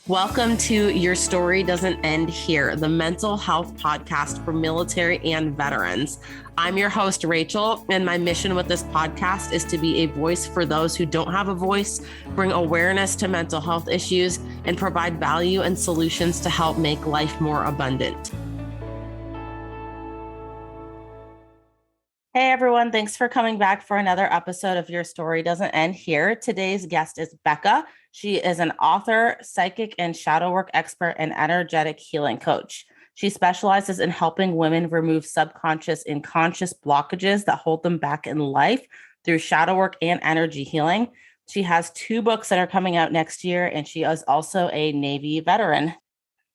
Welcome to Your Story Doesn't End Here, the mental health podcast for military and veterans. I'm your host, Rachel, and my mission with this podcast is to be a voice for those who don't have a voice, bring awareness to mental health issues, and provide value and solutions to help make life more abundant. Hey everyone, thanks for coming back for another episode of Your Story Doesn't End Here. Today's guest is Becca. She is an author, psychic, and shadow work expert and energetic healing coach. She specializes in helping women remove subconscious and conscious blockages that hold them back in life through shadow work and energy healing. She has 2 books that are coming out next year, and she is also a Navy veteran.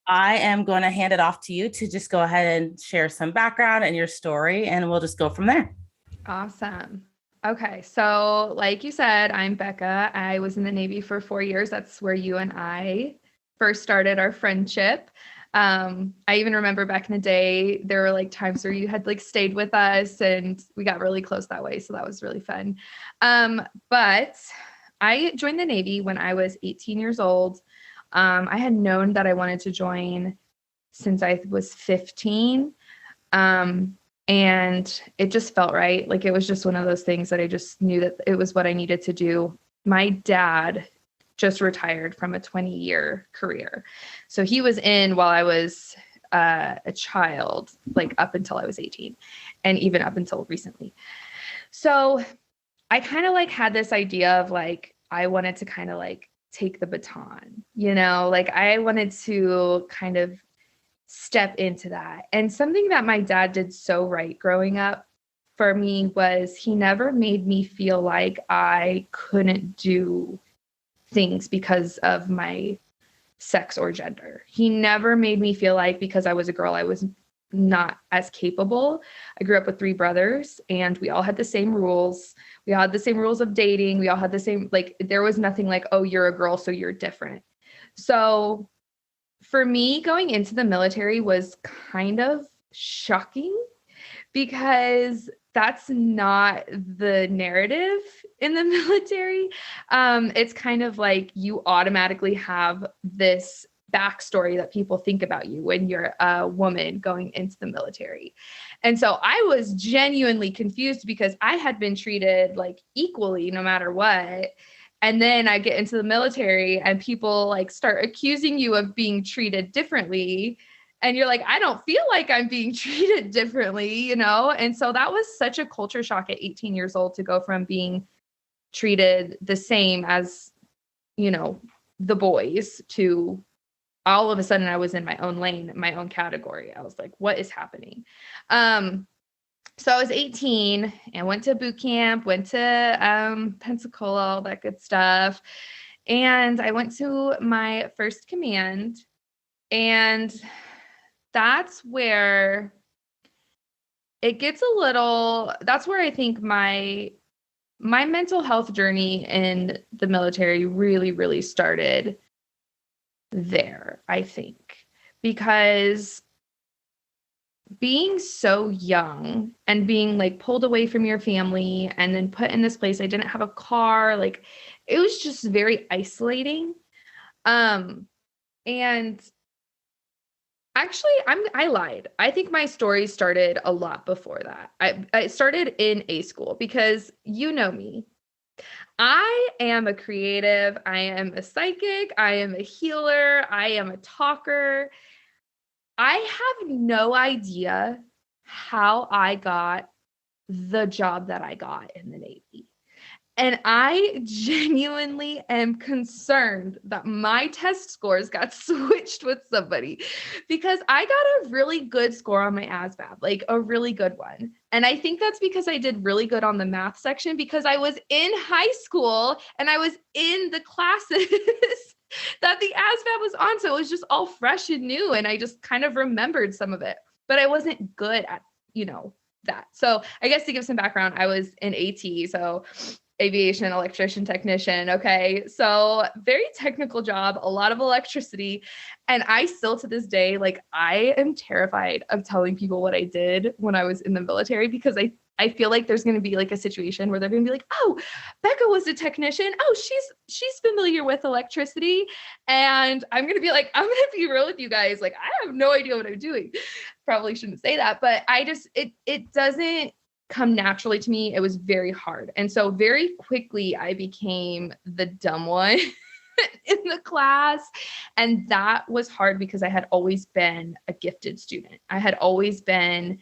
I am going to hand it off to you to just go ahead and share some background and your story, and we'll just go from there. Awesome. Okay. So like you said, I'm Becca. I was in the Navy for 4 years. That's where you and I first started our friendship. I even remember back in the day, there were like times where you had like stayed with us and we got really close that way. So that was really fun. But I joined the Navy when I was 18 years old. I had known that I wanted to join since I was 15. And it just felt right. Like it was just one of those things that I just knew that it was what I needed to do. My dad just retired from a 20-year career. So he was in while I was a child, like up until I was 18 and even up until recently. So I kind of like had this idea of like, I wanted to kind of like take the baton, like I wanted to kind of step into that. And something that my dad did so right growing up for me was he never made me feel like I couldn't do things because of my sex or gender. He never made me feel like because I was a girl, I was not as capable. I grew up with 3 brothers and we all had the same rules. We all had the same rules of dating. We all had the same, like, there was nothing like, oh, you're a girl, so you're different. So for me, going into the military was kind of shocking because that's not the narrative in the military. It's kind of like you automatically have this backstory that people think about you when you're a woman going into the military. And so I was genuinely confused because I had been treated like equally no matter what. And then I get into the military and people like start accusing you of being treated differently. And you're like, I don't feel like I'm being treated differently, And so that was such a culture shock at 18 years old to go from being treated the same as, the boys to all of a sudden I was in my own lane, my own category. I was like, what is happening? So I was 18 and went to boot camp, went to Pensacola, all that good stuff. And I went to my first command. And that's where it gets that's where I think my mental health journey in the military really, really started there, I think, because being so young and being like pulled away from your family and then put in this place, I didn't have a car, like it was just very isolating. And actually I lied. I think my story started a lot before that. I started in A school because you know me. I am a creative. I am a psychic. I am a healer. I am a talker. I have no idea how I got the job that I got in the Navy. And I genuinely am concerned that my test scores got switched with somebody because I got a really good score on my ASVAB, like a really good one. And I think that's because I did really good on the math section because I was in high school and I was in the classes that the ASVAB was on. So it was just all fresh and new. And I just kind of remembered some of it, but I wasn't good at, that. So I guess to give some background, I was in AT. So aviation, electrician, technician. Okay. So very technical job, a lot of electricity. And I still to this day, like I am terrified of telling people what I did when I was in the military because I I feel like there's going to be like a situation where they're going to be like, oh, Becca was a technician. Oh, she's familiar with electricity. And I'm going to be like, I'm going to be real with you guys. Like, I have no idea what I'm doing. Probably shouldn't say that, but it doesn't come naturally to me. It was very hard. And so very quickly I became the dumb one in the class. And that was hard because I had always been a gifted student. I had always been,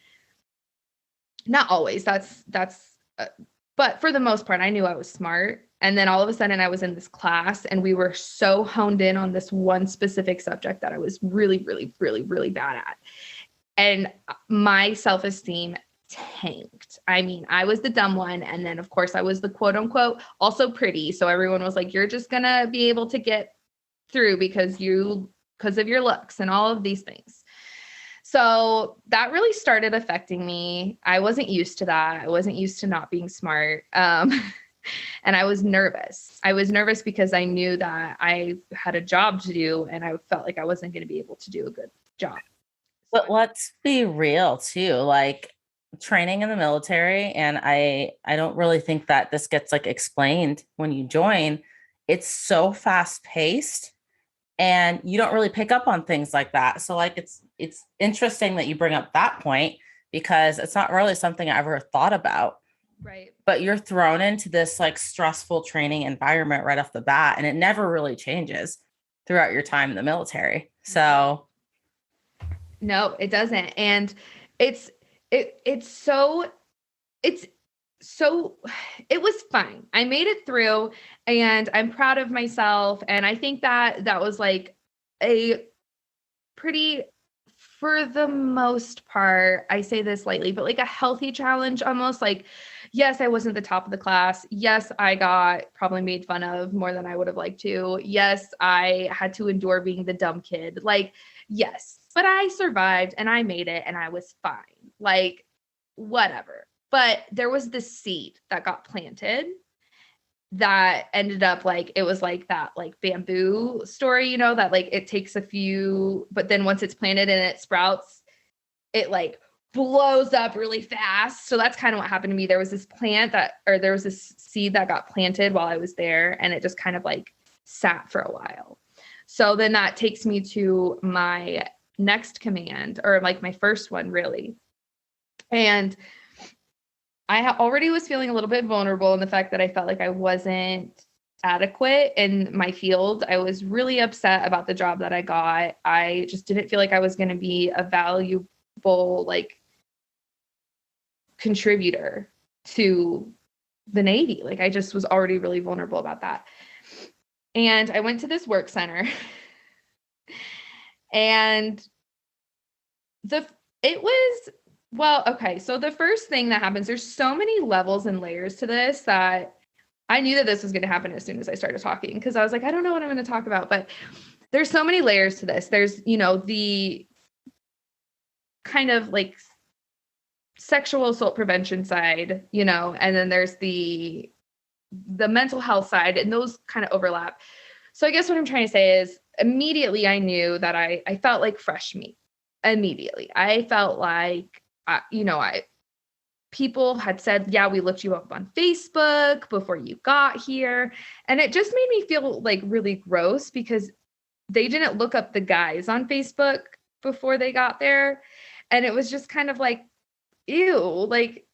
not always, but for the most part, I knew I was smart. And then all of a sudden I was in this class and we were so honed in on this one specific subject that I was really, really, really, really bad at. And my self-esteem tanked. I mean, I was the dumb one. And then of course I was the quote unquote also pretty. So everyone was like, you're just going to be able to get through because of your looks and all of these things. So that really started affecting me. I wasn't used to that. I wasn't used to not being smart. And I was nervous. I was nervous because I knew that I had a job to do and I felt like I wasn't going to be able to do a good job. But let's be real too, like training in the military. And I don't really think that this gets like explained when you join. It's so fast paced and you don't really pick up on things like that. So like, it's interesting that you bring up that point because it's not really something I ever thought about. Right. But you're thrown into this like stressful training environment right off the bat, and it never really changes throughout your time in the military. So no, it doesn't. And it was fine. I made it through and I'm proud of myself. And I think that was like a pretty, for the most part, I say this lightly, but like a healthy challenge almost. Like, yes, I wasn't the top of the class. Yes, I got probably made fun of more than I would have liked to. Yes, I had to endure being the dumb kid. Like, yes, but I survived and I made it and I was fine. Like, whatever. But there was this seed that got planted that ended up like, it was like that like bamboo story, you know, that like it takes a few, but then once it's planted and it sprouts, it like blows up really fast. So that's kind of what happened to me. There was this there was this seed that got planted while I was there and it just kind of like sat for a while. So then that takes me to my next command, or like my first one really. And I already was feeling a little bit vulnerable in the fact that I felt like I wasn't adequate in my field. I was really upset about the job that I got. I just didn't feel like I was going to be a valuable like contributor to the Navy. Like I just was already really vulnerable about that. And I went to this work center and so the first thing that happens, there's so many levels and layers to this that I knew that this was going to happen as soon as I started talking, because I was like, I don't know what I'm going to talk about, but there's so many layers to this. There's, you know, the kind of like sexual assault prevention side, you know, and then there's the mental health side, and those kind of overlap. So I guess what I'm trying to say is immediately I knew that I felt like fresh meat. Immediately. I felt like, people had said, yeah, we looked you up on Facebook before you got here. And it just made me feel like really gross because they didn't look up the guys on Facebook before they got there. And it was just kind of like, ew, like,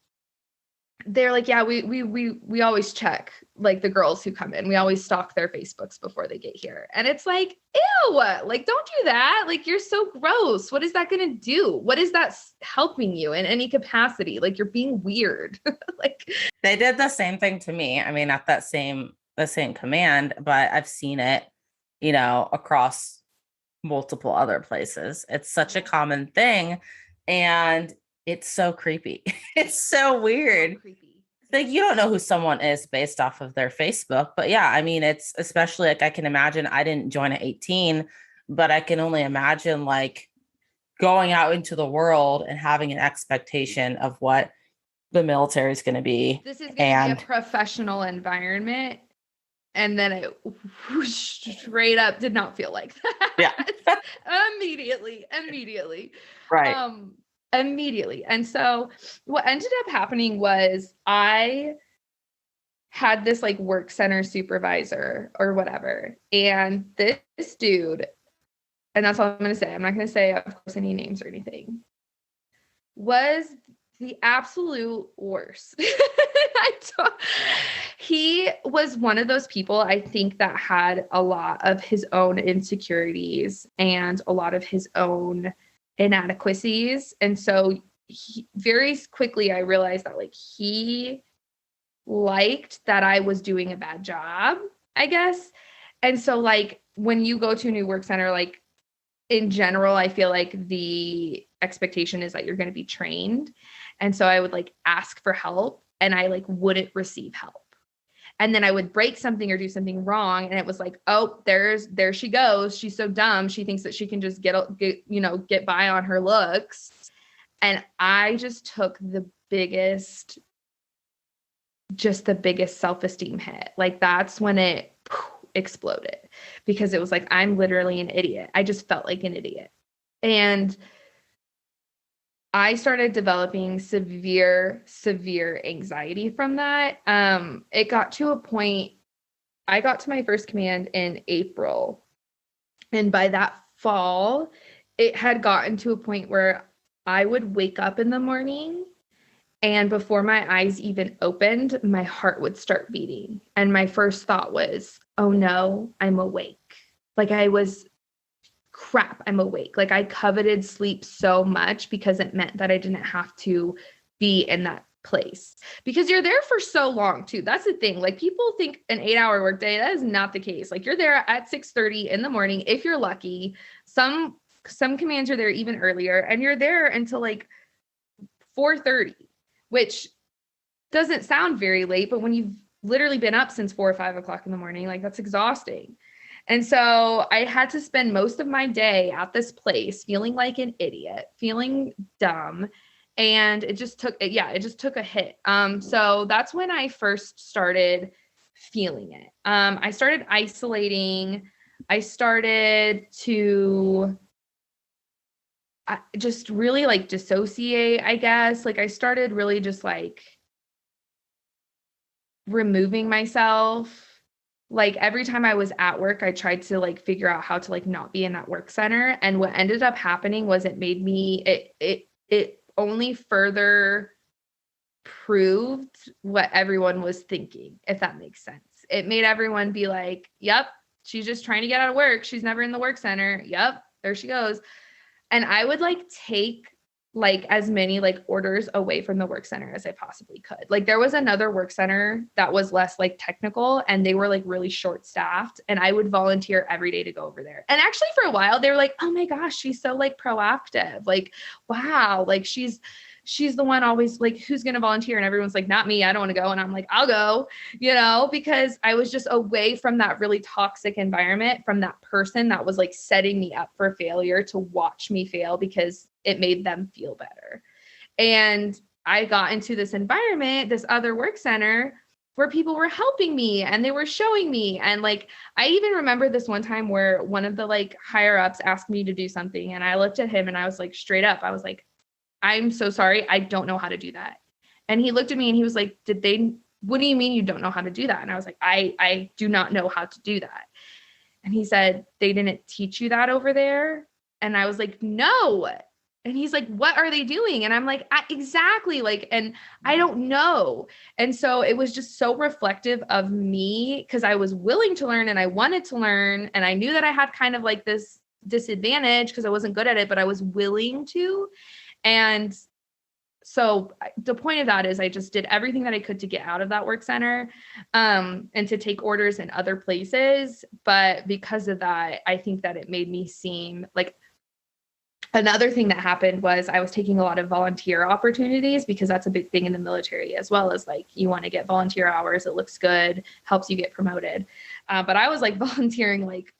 they're like, yeah, we always check like the girls who come in. We always stalk their Facebooks before they get here. And it's like, ew, like, don't do that. Like, you're so gross. What is that going to do? What is that helping you in any capacity? Like, you're being weird. Like, they did the same thing to me. I mean, not the same command, but I've seen it, you know, across multiple other places. It's such a common thing. And it's so creepy. It's so weird. So creepy. Like you don't know who someone is based off of their Facebook. But yeah, I mean, it's especially like I can imagine I didn't join at 18, but I can only imagine like going out into the world and having an expectation of what the military is going to be. This is going to be a professional environment. And then it straight up did not feel like that. Yeah. Immediately. Right. immediately. And so what ended up happening was I had this like work center supervisor or whatever. And this dude, and that's all I'm going to say, I'm not going to say, of course, any names or anything, was the absolute worst. He was one of those people, I think, that had a lot of his own insecurities and a lot of his own inadequacies. And so very quickly, I realized that like he liked that I was doing a bad job, I guess. And so like when you go to a new work center, like in general, I feel like the expectation is that you're going to be trained. And so I would like ask for help and I like wouldn't receive help. And then I would break something or do something wrong. And it was like, oh, there she goes. She's so dumb. She thinks that she can just get by on her looks. And I just took the biggest self-esteem hit. Like that's when it exploded, because it was like, I'm literally an idiot. I just felt like an idiot. And I started developing severe anxiety from that. It got to a point, I got to my first command in April. And by that fall, it had gotten to a point where I would wake up in the morning and before my eyes even opened, my heart would start beating. And my first thought was, oh no, I'm awake. Like I was, crap, I'm awake. Like I coveted sleep so much because it meant that I didn't have to be in that place, because you're there for so long too. That's the thing. Like people think an 8-hour workday, that is not the case. Like you're there at 6:30 in the morning. If you're lucky, some commands are there even earlier, and you're there until like 4:30, which doesn't sound very late, but when you've literally been up since 4 or 5 o'clock in the morning, like that's exhausting. And so I had to spend most of my day at this place feeling like an idiot, feeling dumb. And it just took a hit. So that's when I first started feeling it. I started isolating. I started to just really like dissociate, I guess. Like I started really just like removing myself. Like every time I was at work, I tried to like figure out how to like not be in that work center. And what ended up happening was it made me, it only further proved what everyone was thinking, if that makes sense. It made everyone be like, yep, she's just trying to get out of work. She's never in the work center. Yep, there she goes. And I would like take like as many like orders away from the work center as I possibly could. Like there was another work center that was less like technical, and they were like really short staffed, and I would volunteer every day to go over there. And actually for a while they were like, oh my gosh, she's so like proactive. Like, wow. Like she's the one always like, who's going to volunteer? And everyone's like, not me. I don't want to go. And I'm like, I'll go, because I was just away from that really toxic environment, from that person that was like setting me up for failure to watch me fail because it made them feel better. And I got into this environment, this other work center where people were helping me and they were showing me. And like, I even remember this one time where one of the like higher ups asked me to do something. And I looked at him and I was like, straight up, I was like, I'm so sorry. I don't know how to do that. And he looked at me and he was like, what do you mean you don't know how to do that? And I was like, I do not know how to do that. And he said, they didn't teach you that over there? And I was like, no. And he's like, what are they doing? And I'm like, exactly. Like, and I don't know. And so it was just so reflective of me, because I was willing to learn and I wanted to learn. And I knew that I had kind of like this disadvantage because I wasn't good at it, but I was willing to. And so the point of that is I just did everything that I could to get out of that work center, and to take orders in other places. But because of that, I think that it made me seem like, another thing that happened was I was taking a lot of volunteer opportunities, because that's a big thing in the military, as well as like, you want to get volunteer hours. It looks good, helps you get promoted. But I was like volunteering like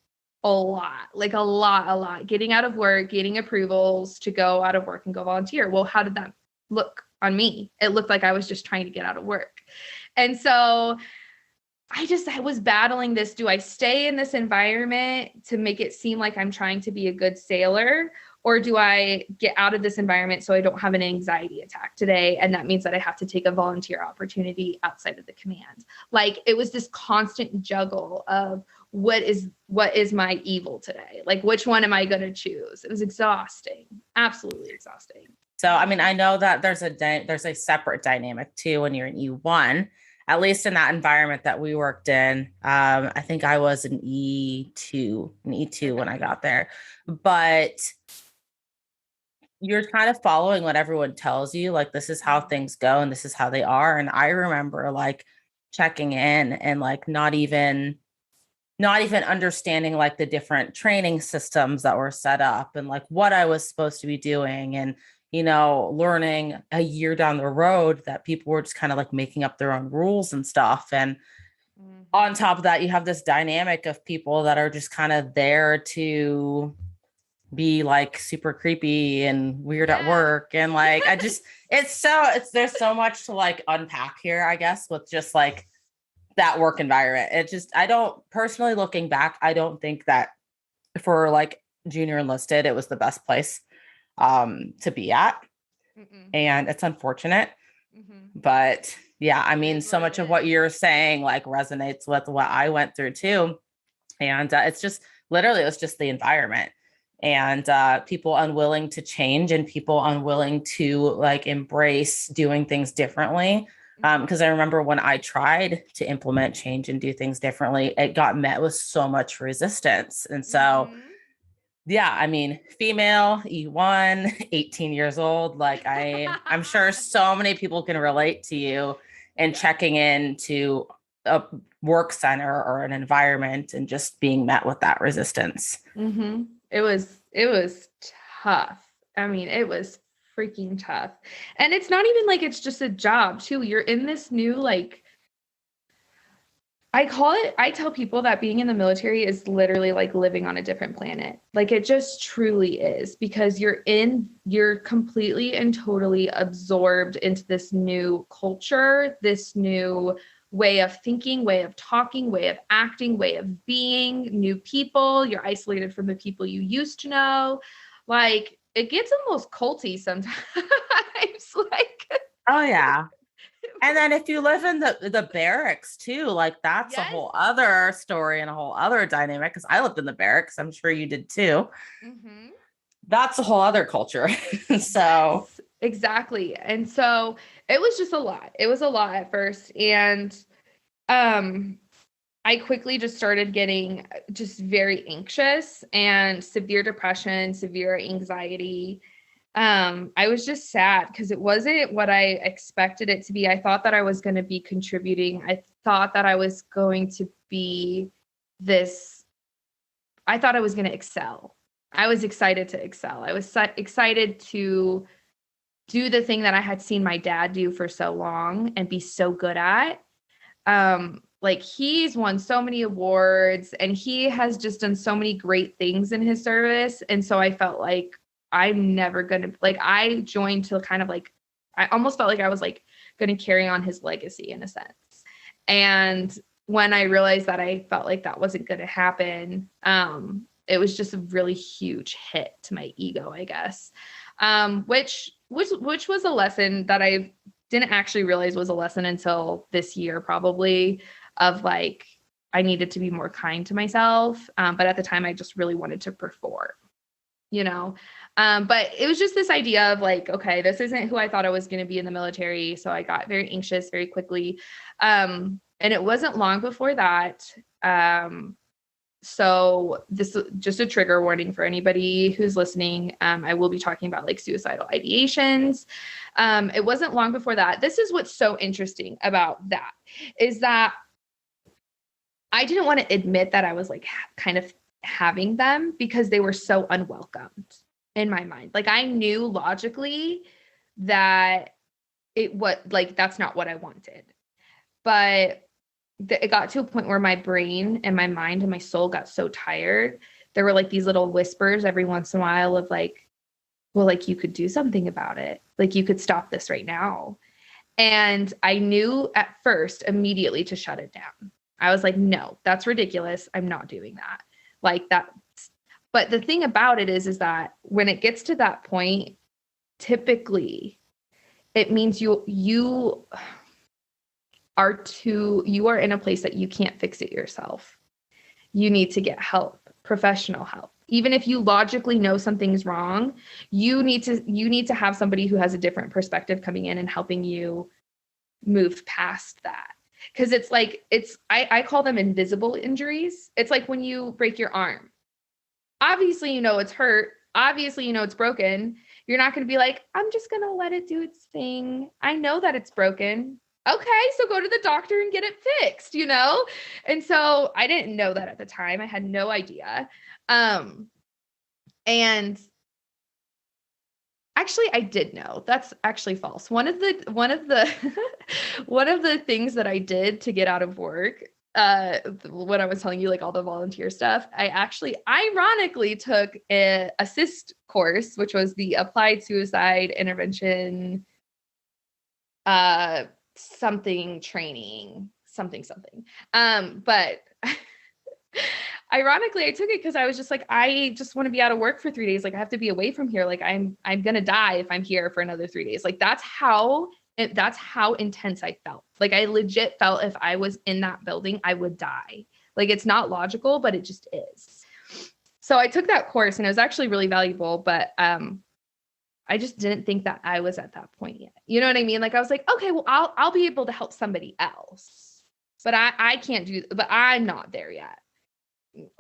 a lot, getting out of work, getting approvals to go out of work and go volunteer. Well, how did that look on me? It looked like I was just trying to get out of work. And so I was battling this. Do I stay in this environment to make it seem like I'm trying to be a good sailor? Or do I get out of this environment so I don't have an anxiety attack today? And that means that I have to take a volunteer opportunity outside of the command. Like, it was this constant juggle of what is my evil today? Like, which one am I going to choose? It was exhausting, absolutely exhausting. So, I mean, I know that there's a separate dynamic too when you're in E1, at least in that environment that we worked in. I think I was an E2 when I got there, but you're kind of following what everyone tells you. Like, this is how things go and this is how they are. And I remember like checking in and like not even understanding like the different training systems that were set up and like what I was supposed to be doing. And, you know, learning a year down the road that people were just kind of like making up their own rules and stuff. And on top of that, you have this dynamic of people that are just kind of there to be like super creepy and weird at work. And like, there's so much to like unpack here, I guess, with just like that work environment. I don't personally, looking back, I don't think that for like junior enlisted, it was the best place to be at. Mm-mm. And it's unfortunate, but yeah, I mean, so much of what you're saying like resonates with what I went through too. And it's just literally, it was just the environment and people unwilling to change and people unwilling to like embrace doing things differently. Because I remember when I tried to implement change and do things differently, it got met with so much resistance. And so, yeah, I mean, female, E1, 18 years old, like I'm sure so many people can relate to you and checking into a work center or an environment and just being met with that resistance. Mm-hmm. It was tough. I mean, it was freaking tough. And it's not even like it's just a job too. You're in this new, like, I tell people that being in the military is literally like living on a different planet. Like, it just truly is, because you're completely and totally absorbed into this new culture, this new way of thinking, way of talking, way of acting, way of being, new people. You're isolated from the people you used to know. Like, it gets almost culty sometimes. Like, oh yeah. And then if you live in the barracks too, like that's a whole other story and a whole other dynamic. Because I lived in the barracks, I'm sure you did too. Mm-hmm. That's a whole other culture. So yes, exactly. And so it was just a lot. It was a lot at first, and I quickly just started getting just very anxious and severe depression, severe anxiety. I was just sad because it wasn't what I expected it to be. I thought that I was going to be contributing. I thought that I was going to be I thought I was going to excel. I was excited to excel. I was excited to do the thing that I had seen my dad do for so long and be so good at. Like, he's won so many awards and he has just done so many great things in his service. And so I felt like I'm never going to, like, I joined to kind of like, I almost felt like I was like going to carry on his legacy in a sense. And when I realized that I felt like that wasn't going to happen, it was just a really huge hit to my ego, I guess. Which was a lesson that I didn't actually realize was a lesson until this year, probably, of like, I needed to be more kind to myself. But at the time I just really wanted to perform, you know? But it was just this idea of like, okay, this isn't who I thought I was going to be in the military. So I got very anxious very quickly. And it wasn't long before that. So this is just a trigger warning for anybody who's listening. I will be talking about like suicidal ideations. It wasn't long before that. This is what's so interesting about that, is that I didn't want to admit that I was like kind of having them because they were so unwelcomed in my mind. Like, I knew logically that that's not what I wanted. But it got to a point where my brain and my mind and my soul got so tired. There were like these little whispers every once in a while of like, well, like, you could do something about it. Like, you could stop this right now. And I knew at first immediately to shut it down. I was like, no, that's ridiculous. I'm not doing that. Like that. But the thing about it is that when it gets to that point, typically it means you are in a place that you can't fix it yourself. You need to get help, professional help. Even if you logically know something's wrong, you need to have somebody who has a different perspective coming in and helping you move past that. Because it's like, I call them invisible injuries. It's like when you break your arm. Obviously, you know it's hurt. Obviously, you know it's broken. You're not going to be like, I'm just going to let it do its thing. I know that it's broken. Okay, so go to the doctor and get it fixed, you know? And so I didn't know that at the time. I had no idea. And actually I did know. That's actually false. One of the one of the things that I did to get out of work, when I was telling you like all the volunteer stuff, I actually ironically took a assist course, which was the Applied Suicide Intervention something training, something. But ironically, I took it because I was just like, I just want to be out of work for 3 days. Like I have to be away from here. Like I'm gonna die if I'm here for another 3 days. Like that's how intense I felt. Like I legit felt if I was in that building, I would die. Like it's not logical, but it just is. So I took that course and it was actually really valuable, but I just didn't think that I was at that point yet. You know what I mean? Like I was like, okay, well, I'll be able to help somebody else, but I can't do, but I'm not there yet.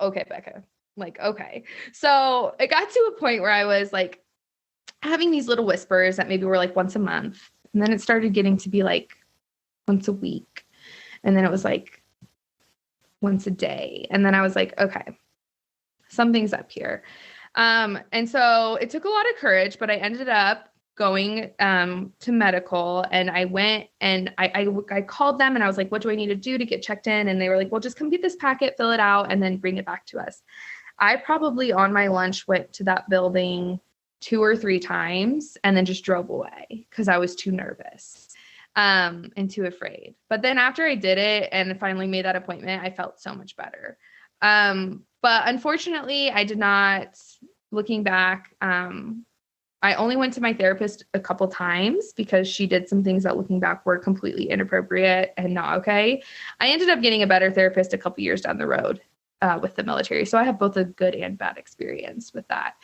Okay, Becca. Like, okay. So it got to a point where I was like having these little whispers that maybe were like once a month. And then it started getting to be like once a week. And then it was like once a day. And then I was like, okay, something's up here. And so it took a lot of courage, but I ended up going to medical, and I went and I called them and I was like, what do I need to do to get checked in? And they were like, well, just come get this packet, fill it out, and then bring it back to us. I probably on my lunch went to that building 2 or 3 times and then just drove away because I was too nervous and too afraid. But then after I did it and finally made that appointment, I felt so much better. But unfortunately, I did not, looking back, I only went to my therapist a couple times because she did some things that looking back were completely inappropriate and not okay. I ended up getting a better therapist a couple years down the road with the military. So I have both a good and bad experience with that.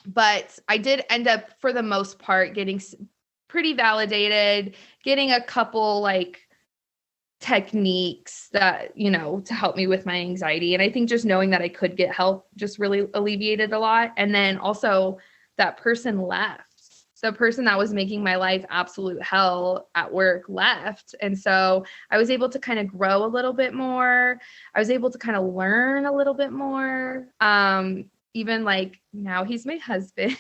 But I did end up, for the most part, getting pretty validated, getting a couple like techniques that, you know, to help me with my anxiety. And I think just knowing that I could get help just really alleviated a lot. And then also that person left. The person that was making my life absolute hell at work left. And so I was able to kind of grow a little bit more. I was able to kind of learn a little bit more. Even like now he's my husband.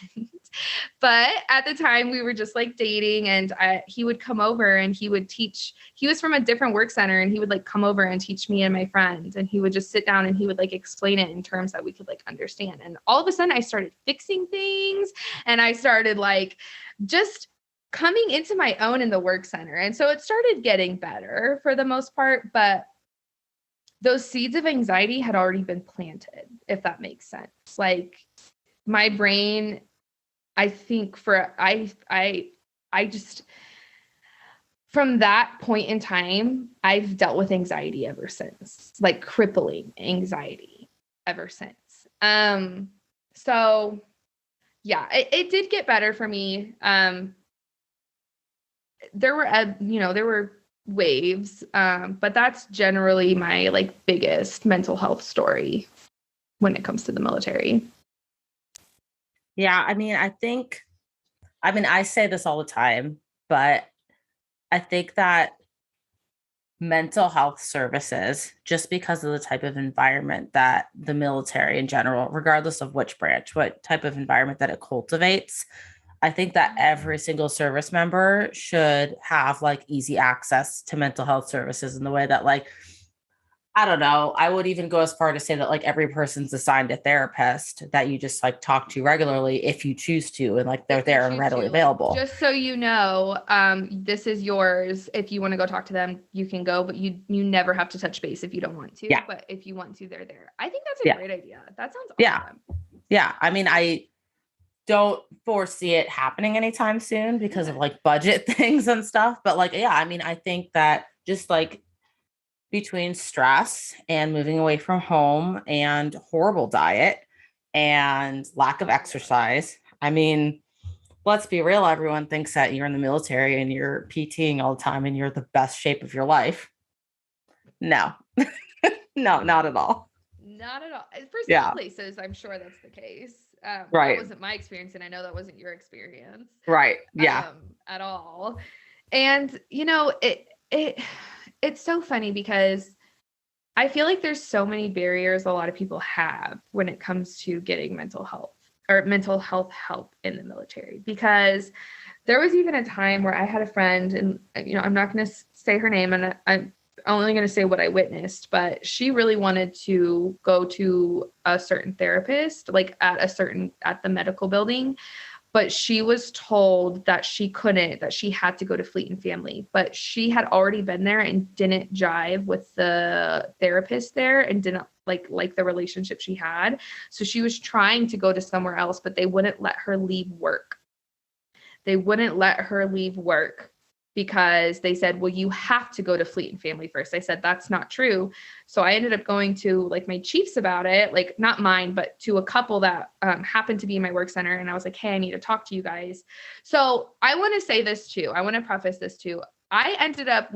But at the time we were just like dating, and he would come over and he would teach. He was from a different work center, and he would like come over and teach me and my friend, and he would just sit down and he would like explain it in terms that we could like understand. And all of a sudden I started fixing things, and I started like just coming into my own in the work center. And so it started getting better for the most part, but those seeds of anxiety had already been planted, if that makes sense. Like my brain, I think I just, from that point in time, I've dealt with anxiety ever since, like crippling anxiety ever since. So yeah, it did get better for me. There were waves, but that's generally my like biggest mental health story when it comes to the military. Yeah, I say this all the time, but I think that mental health services, just because of the type of environment that the military in general, regardless of which branch, what type of environment that it cultivates, I think that every single service member should have like easy access to mental health services, in the way that like I don't know. I would even go as far to say that like every person's assigned a therapist that you just like talk to regularly if you choose to, and like they're If you there and choose readily to, like, available. just so you know, this is yours. If you want to go talk to them, you can go, but you never have to touch base if you don't want to. Yeah. But if you want to, they're there. I think that's a Yeah. great idea. That sounds Yeah. awesome. Yeah. I mean, I don't foresee it happening anytime soon because of like budget things and stuff. But like, yeah, I mean, I think that just like between stress and moving away from home and horrible diet and lack of exercise, I mean, let's be real, everyone thinks that you're in the military and you're PTing all the time and you're the best shape of your life. No, no, not at all. Not at all. For some Yeah. places, I'm sure that's the case. That Right. wasn't my experience, and I know that wasn't your experience Right. Yeah. at all. And it's so funny because I feel like there's so many barriers a lot of people have when it comes to getting mental health help in the military. Because there was even a time where I had a friend, and I'm not going to say her name, and I'm only going to say what I witnessed, but she really wanted to go to a certain therapist, like at the medical building, but she was told that she couldn't, that she had to go to Fleet and Family. But she had already been there and didn't jive with the therapist there and didn't like the relationship she had. So she was trying to go to somewhere else, but they wouldn't let her leave work. They wouldn't let her leave work because they said, well, you have to go to Fleet and Family first. I said, that's not true. So I ended up going to like my chiefs about it, like not mine, but to a couple that happened to be in my work center. And I was like, hey, I need to talk to you guys. So I want to say this too. I want to preface this too. I ended up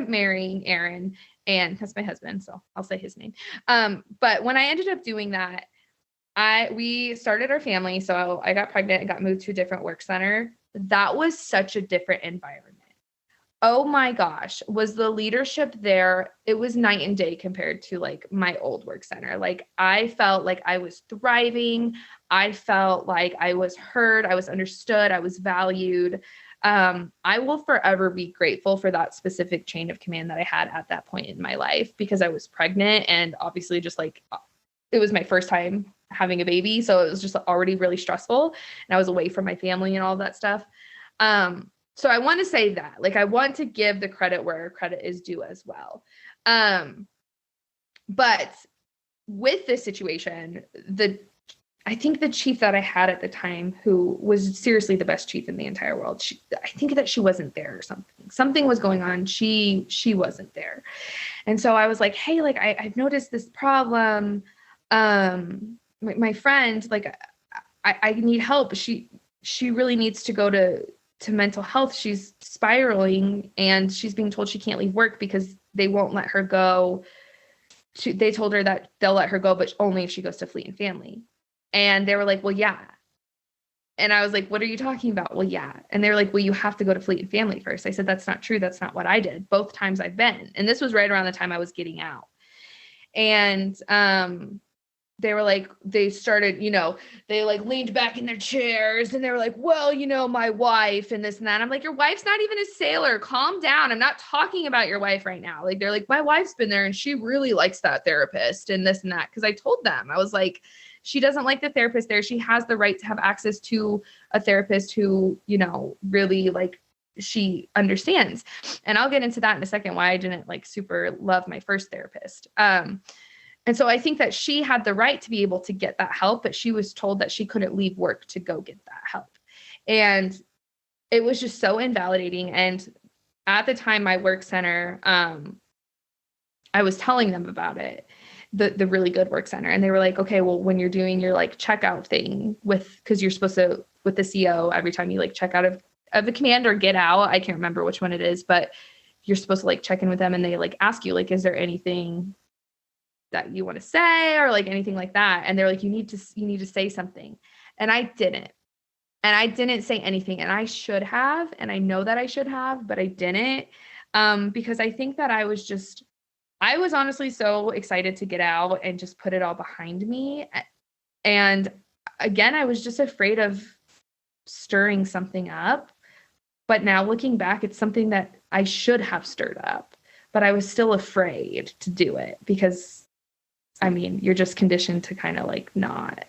marrying Aaron, and that's my husband. So I'll say his name. But when I ended up doing that, we started our family. So I got pregnant and got moved to a different work center. That was such a different environment. Oh my gosh, was the leadership there? It was night and day compared to like my old work center. Like I felt like I was thriving. I felt like I was heard. I was understood. I was valued. I will forever be grateful for that specific chain of command that I had at that point in my life, because I was pregnant and obviously just like it was my first time having a baby. So it was just already really stressful and I was away from my family and all that stuff. So I want to say that, like, I want to give the credit where credit is due as well. But with this situation, I think the chief that I had at the time, who was seriously the best chief in the entire world, I think that she wasn't there or something. Something was going on. She wasn't there. And so I was like, hey, like, I've noticed this problem. My friend, like, I need help. She really needs to go to mental health. She's spiraling and she's being told she can't leave work because they won't let her go. They told her that they'll let her go, but only if she goes to Fleet and Family. And they were like, well, yeah. And I was like, what are you talking about? Well, yeah. And they were like, well, you have to go to Fleet and Family first. I said, that's not true. That's not what I did. Both times I've been. And this was right around the time I was getting out. And, they were like, they started, they like leaned back in their chairs and they were like, well, my wife and this and that. I'm like, your wife's not even a sailor. Calm down. I'm not talking about your wife right now. Like, they're like, my wife's been there and she really likes that therapist and this and that. Cause I told them, I was like, she doesn't like the therapist there. She has the right to have access to a therapist who, really like she understands. And I'll get into that in a second, why I didn't like super love my first therapist. And so I think that she had the right to be able to get that help, but she was told that she couldn't leave work to go get that help. And it was just so invalidating. And at the time, my work center, I was telling them about it, the really good work center. And they were like, okay, well, when you're doing your like checkout thing because you're supposed to, with the CO, every time you like check out of a command or get out, I can't remember which one it is, but you're supposed to like check in with them and they like ask you, like, is there anything that you want to say or like anything like that? And they're like, you need to say something. And I didn't say anything, and I should have, and I know that I should have, but I didn't, because I think that I was honestly so excited to get out and just put it all behind me. And again, I was just afraid of stirring something up, but now looking back, it's something that I should have stirred up, but I was still afraid to do it because, I mean, you're just conditioned to kind of like not,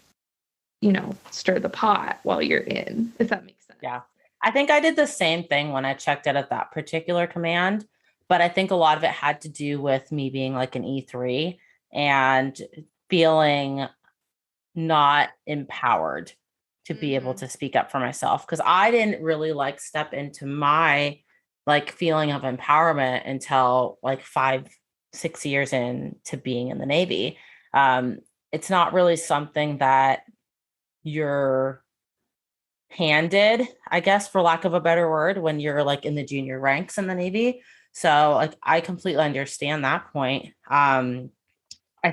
stir the pot while you're in, if that makes sense. Yeah. I think I did the same thing when I checked out at that particular command, but I think a lot of it had to do with me being like an E3 and feeling not empowered to be able to speak up for myself. Cause I didn't really like step into my like feeling of empowerment until like 5-6 years into being in the Navy. It's not really something that you're handed, I guess, for lack of a better word, when you're like in the junior ranks in the Navy. So like I completely understand that point. I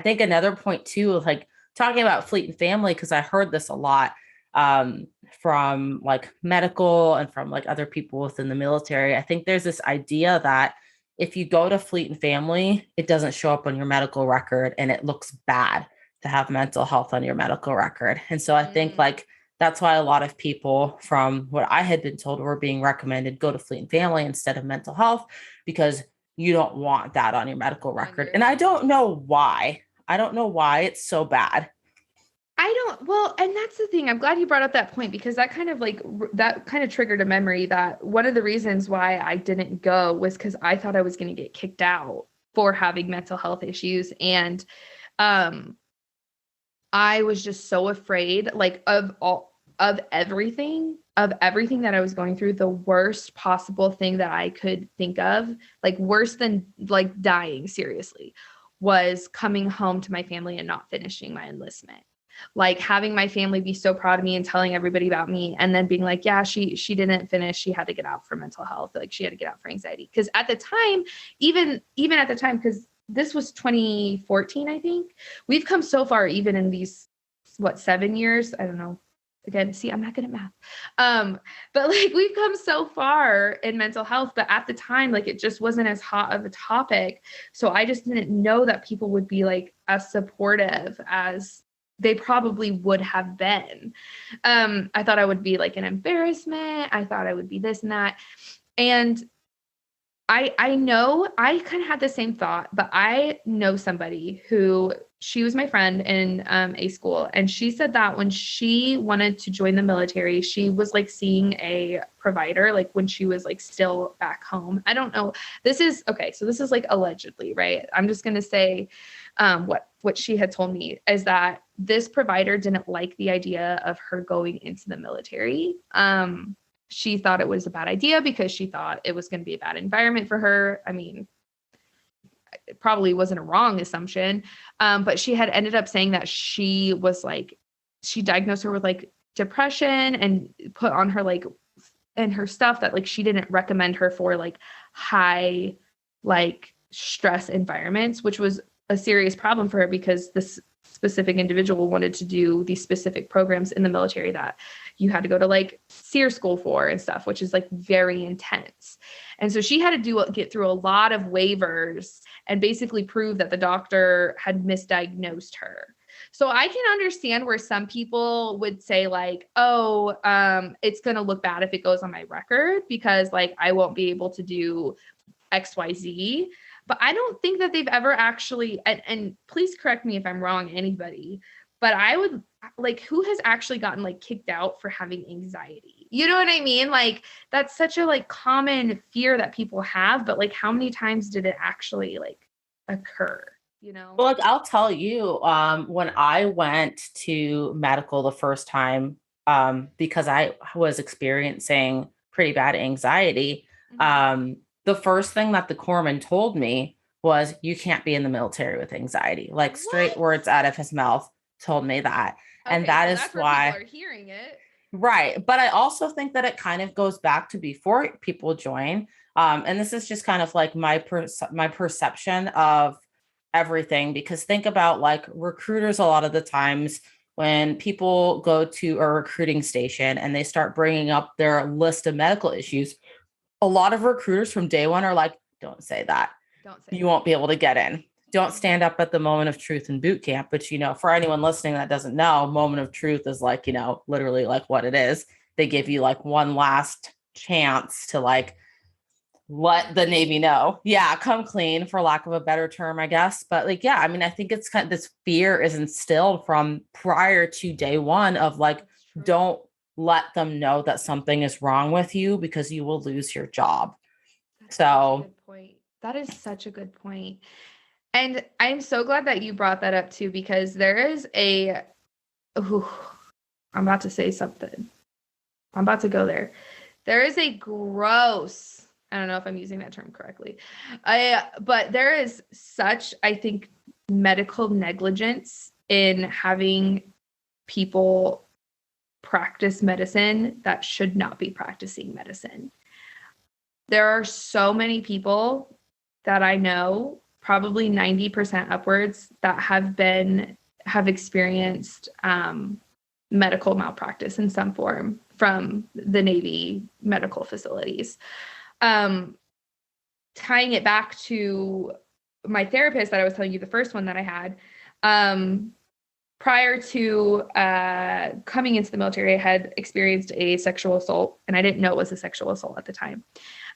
think another point too, like talking about fleet and family, because I heard this a lot from like medical and from like other people within the military. I think there's this idea that if you go to fleet and family, it doesn't show up on your medical record and it looks bad to have mental health on your medical record. And so I think like that's why a lot of people, from what I had been told, were being recommended go to fleet and family instead of mental health, because you don't want that on your medical record. And I don't know why. I don't know why it's so bad. Well, and that's the thing. I'm glad you brought up that point, because that kind of triggered a memory that one of the reasons why I didn't go was because I thought I was going to get kicked out for having mental health issues. And I was just so afraid, like of everything that I was going through. The worst possible thing that I could think of, like worse than like dying, seriously, was coming home to my family and not finishing my enlistment. Like having my family be so proud of me and telling everybody about me, and then being like, yeah, she didn't finish. She had to get out for mental health. Like she had to get out for anxiety. Cause at the time, even at the time, cause this was 2014, I think, we've come so far, even in these, 7 years? I don't know. Again, see, I'm not good at math. But like we've come so far in mental health, but at the time, like it just wasn't as hot of a topic. So I just didn't know that people would be like as supportive as they probably would have been. I thought I would be like an embarrassment. I thought I would be this and that. And I know I kind of had the same thought, but I know somebody who, she was my friend in a school, and she said that when she wanted to join the military, she was like seeing a provider, like when she was like still back home. I don't know. This is okay. So this is like allegedly, right? I'm just going to say what she had told me is that this provider didn't like the idea of her going into the military. She thought it was a bad idea because she thought it was going to be a bad environment for her. I mean, it probably wasn't a wrong assumption. But she had ended up saying that she diagnosed her with like depression and put on her like, and her stuff that like she didn't recommend her for like high like stress environments, which was a serious problem for her because this specific individual wanted to do these specific programs in the military that you had to go to like SEER school for and stuff, which is like very intense. And so she had to get through a lot of waivers and basically prove that the doctor had misdiagnosed her. So I can understand where some people would say like, oh, it's going to look bad if it goes on my record because like I won't be able to do XYZ. But I don't think that they've ever actually, and please correct me if I'm wrong, anybody, but I would like, who has actually gotten like kicked out for having anxiety? You know what I mean? Like that's such a like common fear that people have, but like how many times did it actually like occur? You know? Well, like I'll tell you, when I went to medical the first time, because I was experiencing pretty bad anxiety, the first thing that the corpsman told me was, you can't be in the military with anxiety. Like straight words out of his mouth told me that. Okay, and that so is that's why where people are hearing it. Right. But I also think that it kind of goes back to before people join. And this is just kind of like my perception of everything, because think about like recruiters a lot of the times when people go to a recruiting station and they start bringing up their list of medical issues, a lot of recruiters from day one are like, don't say that. You won't be able to get in. Don't stand up at the moment of truth in boot camp. But, for anyone listening that doesn't know, moment of truth is like, literally like what it is. They give you like one last chance to like let the Navy know. Yeah, come clean, for lack of a better term, I guess. But like, yeah, I mean, I think it's kind of this fear is instilled from prior to day one of like, don't let them know that something is wrong with you because you will lose your job. That's such a So good point. That is such a good point. And I'm so glad that you brought that up too, because there is ooh, I'm about to say something. I'm about to go there. There is a gross, I don't know if I'm using that term correctly. But there is such, I think, medical negligence in having people practice medicine that should not be practicing medicine. There are so many people that I know, probably 90% upwards, that have experienced medical malpractice in some form from the Navy medical facilities. Tying it back to my therapist that I was telling you, the first one that I had, prior to coming into the military, I had experienced a sexual assault, and I didn't know it was a sexual assault at the time.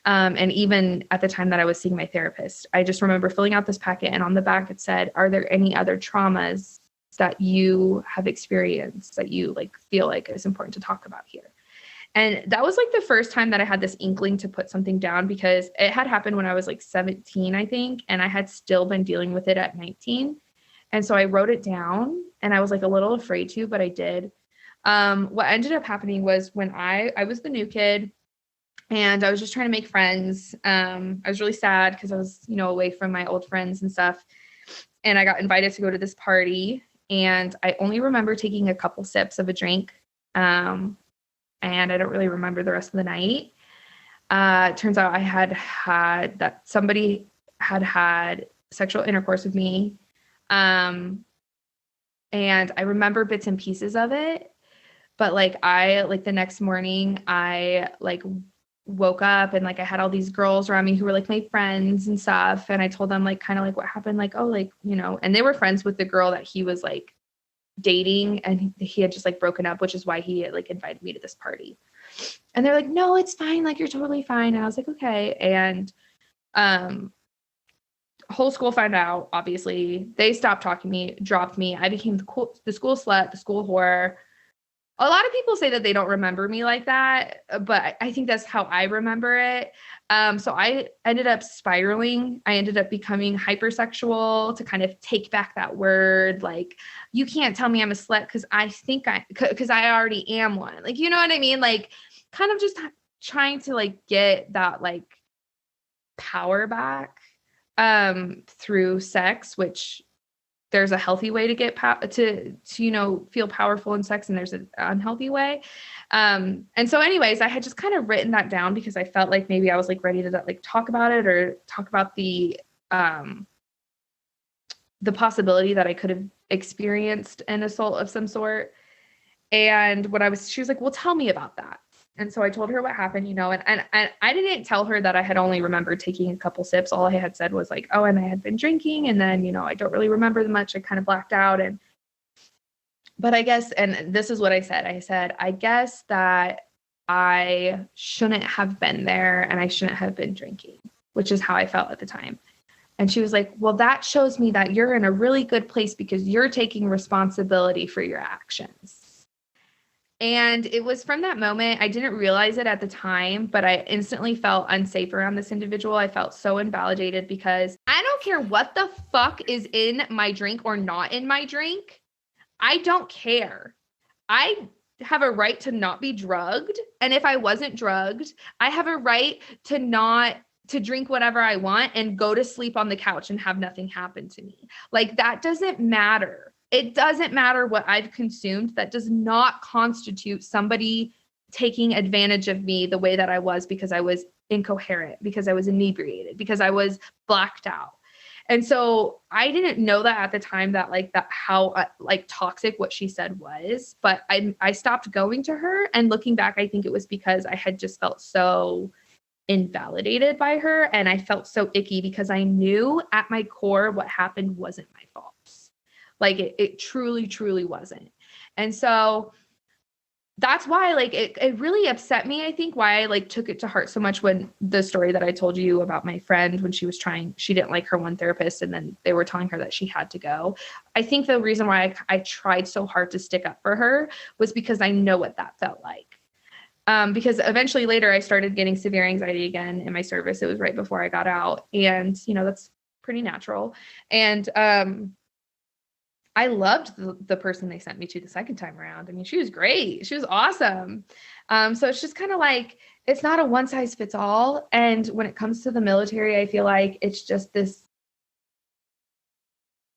And even at the time that I was seeing my therapist, I just remember filling out this packet, and on the back it said, "Are there any other traumas that you have experienced that you like feel like it's important to talk about here?" And that was like the first time that I had this inkling to put something down, because it had happened when I was like 17, I think, and I had still been dealing with it at 19. And so I wrote it down, and I was like a little afraid to, but I did. What ended up happening was when I was the new kid, and I was just trying to make friends. I was really sad because I was, away from my old friends and stuff. And I got invited to go to this party, and I only remember taking a couple sips of a drink. And I don't really remember the rest of the night. Turns out I had somebody had sexual intercourse with me. And I remember bits and pieces of it, but the next morning I woke up, and I had all these girls around me who were my friends and stuff. And I told them kind of what happened, and they were friends with the girl that he was dating, and he had just broken up, which is why he had invited me to this party. And they're like, "No, it's fine. You're totally fine." And I was like, "Okay." And, whole school found out, obviously. They stopped talking to me, dropped me. I became the school slut, the school whore. A lot of people say that they don't remember me like that, but I think that's how I remember it. So I ended up spiraling. I ended up becoming hypersexual, to kind of take back that word. You can't tell me I'm a slut because I already am one. You know what I mean? Kind of just trying to get that power back through sex, which there's a healthy way to get to feel powerful in sex, and there's an unhealthy way. And so anyways, I had just kind of written that down because I felt like maybe I was ready to talk about it, or talk about the possibility that I could have experienced an assault of some sort. And she was like, "Well, tell me about that." And so I told her what happened, and I didn't tell her that I had only remembered taking a couple sips. All I had said was "Oh, and I had been drinking, and then, I don't really remember much. I kind of blacked out." But I guess, and this is what I said. I said, "I guess that I shouldn't have been there, and I shouldn't have been drinking," which is how I felt at the time. And she was like, "Well, that shows me that you're in a really good place because you're taking responsibility for your actions." And it was from that moment, I didn't realize it at the time, but I instantly felt unsafe around this individual. I felt so invalidated because I don't care what the fuck is in my drink or not in my drink. I don't care. I have a right to not be drugged. And if I wasn't drugged, I have a right to drink whatever I want and go to sleep on the couch and have nothing happen to me. That doesn't matter. It doesn't matter what I've consumed. That does not constitute somebody taking advantage of me the way that I was, because I was incoherent, because I was inebriated, because I was blacked out. And so I didn't know that at the time, that how toxic what she said was, but I stopped going to her. And looking back, I think it was because I had just felt so invalidated by her. And I felt so icky because I knew at my core what happened wasn't my fault. It truly, truly wasn't. And so that's why like it really upset me. I think why I like took it to heart so much when the story that I told you about my friend, when she didn't like her one therapist and then they were telling her that she had to go. I think the reason why I tried so hard to stick up for her was because I know what that felt like. Because eventually later I started getting severe anxiety again in my service. It was right before I got out, and that's pretty natural. And I loved the person they sent me to the second time around. I mean, she was great. She was awesome. So it's just kind of like, it's not a one size fits all. And when it comes to the military, I feel like it's just this,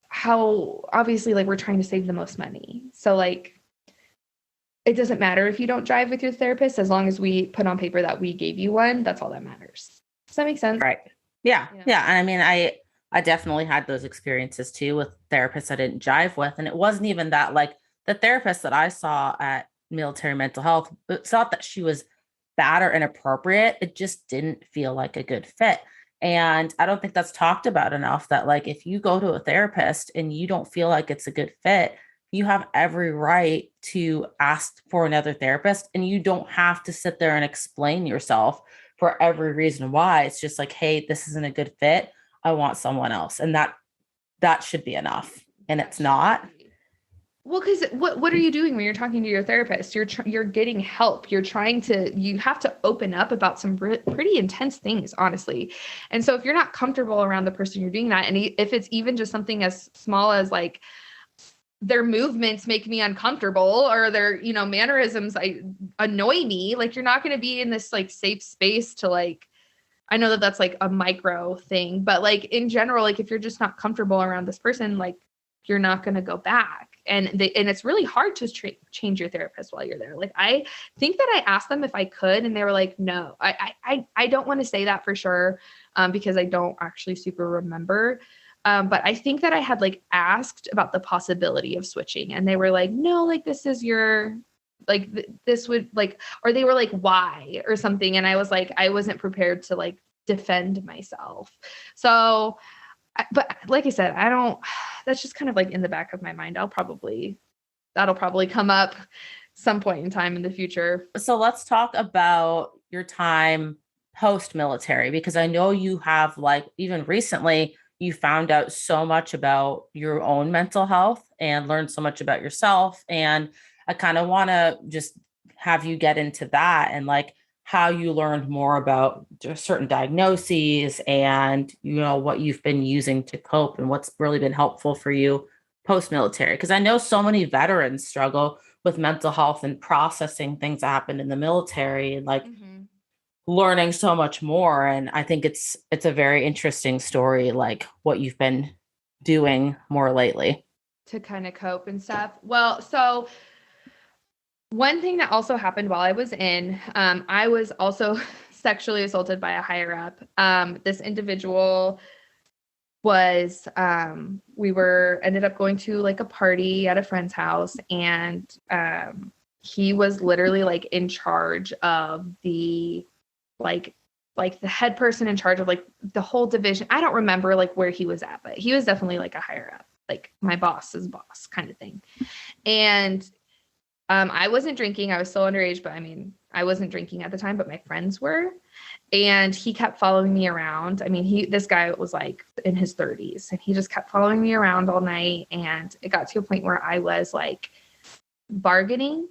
how obviously like we're trying to save the most money. So like, it doesn't matter if you don't jive with your therapist, as long as we put on paper that we gave you one, that's all that matters. Does that make sense? Right. Yeah. Yeah. And I mean, I definitely had those experiences too with therapists I didn't jive with. And it wasn't even that, like, the therapist that I saw at military mental health, it's not that she was bad or inappropriate. It just didn't feel like a good fit. And I don't think that's talked about enough, that like, if you go to a therapist and you don't feel like it's a good fit, you have every right to ask for another therapist, and you don't have to sit there and explain yourself for every reason why. It's just like, hey, this isn't a good fit. I want someone else. And that should be enough. And it's not. Well, because what are you doing when you're talking to your therapist? You're getting help. You have to open up about some pretty intense things, honestly. And so if you're not comfortable around the person you're doing that, and if it's even just something as small as like, their movements make me uncomfortable, or their, mannerisms annoy me, like, you're not going to be in this like safe space to like, I know that that's like a micro thing, but like in general, like if you're just not comfortable around this person, like you're not going to go back. And it's really hard to change your therapist while you're there. Like, I think that I asked them if I could, and they were like, no. I don't want to say that for sure, because I don't actually super remember. But I think that I had like asked about the possibility of switching, and they were like, no, like this is your, like this would like, or they were like, why or something. And I was like, I wasn't prepared to like defend myself. So, but like I said, that's just kind of like in the back of my mind. That'll probably come up some point in time in the future. So let's talk about your time post-military, because I know you have, like, even recently, you found out so much about your own mental health and learned so much about yourself. And I kind of want to just have you get into that, and like how you learned more about certain diagnoses, and what you've been using to cope, and what's really been helpful for you post-military. Because I know so many veterans struggle with mental health and processing things that happened in the military, and like learning so much more. And I think it's a very interesting story, like what you've been doing more lately to kind of cope and stuff. Well, so one thing that also happened while I was in, I was also sexually assaulted by a higher up. This individual was, ended up going to like a party at a friend's house, and he was literally like in charge of the like the head person in charge of like the whole division. I don't remember like where he was at, but he was definitely like a higher up, like my boss's boss kind of thing. And I wasn't drinking. I was still underage, but I mean, I wasn't drinking at the time, but my friends were. And he kept following me around. I mean, this guy was like in his 30s, and he just kept following me around all night. And it got to a point where I was like bargaining,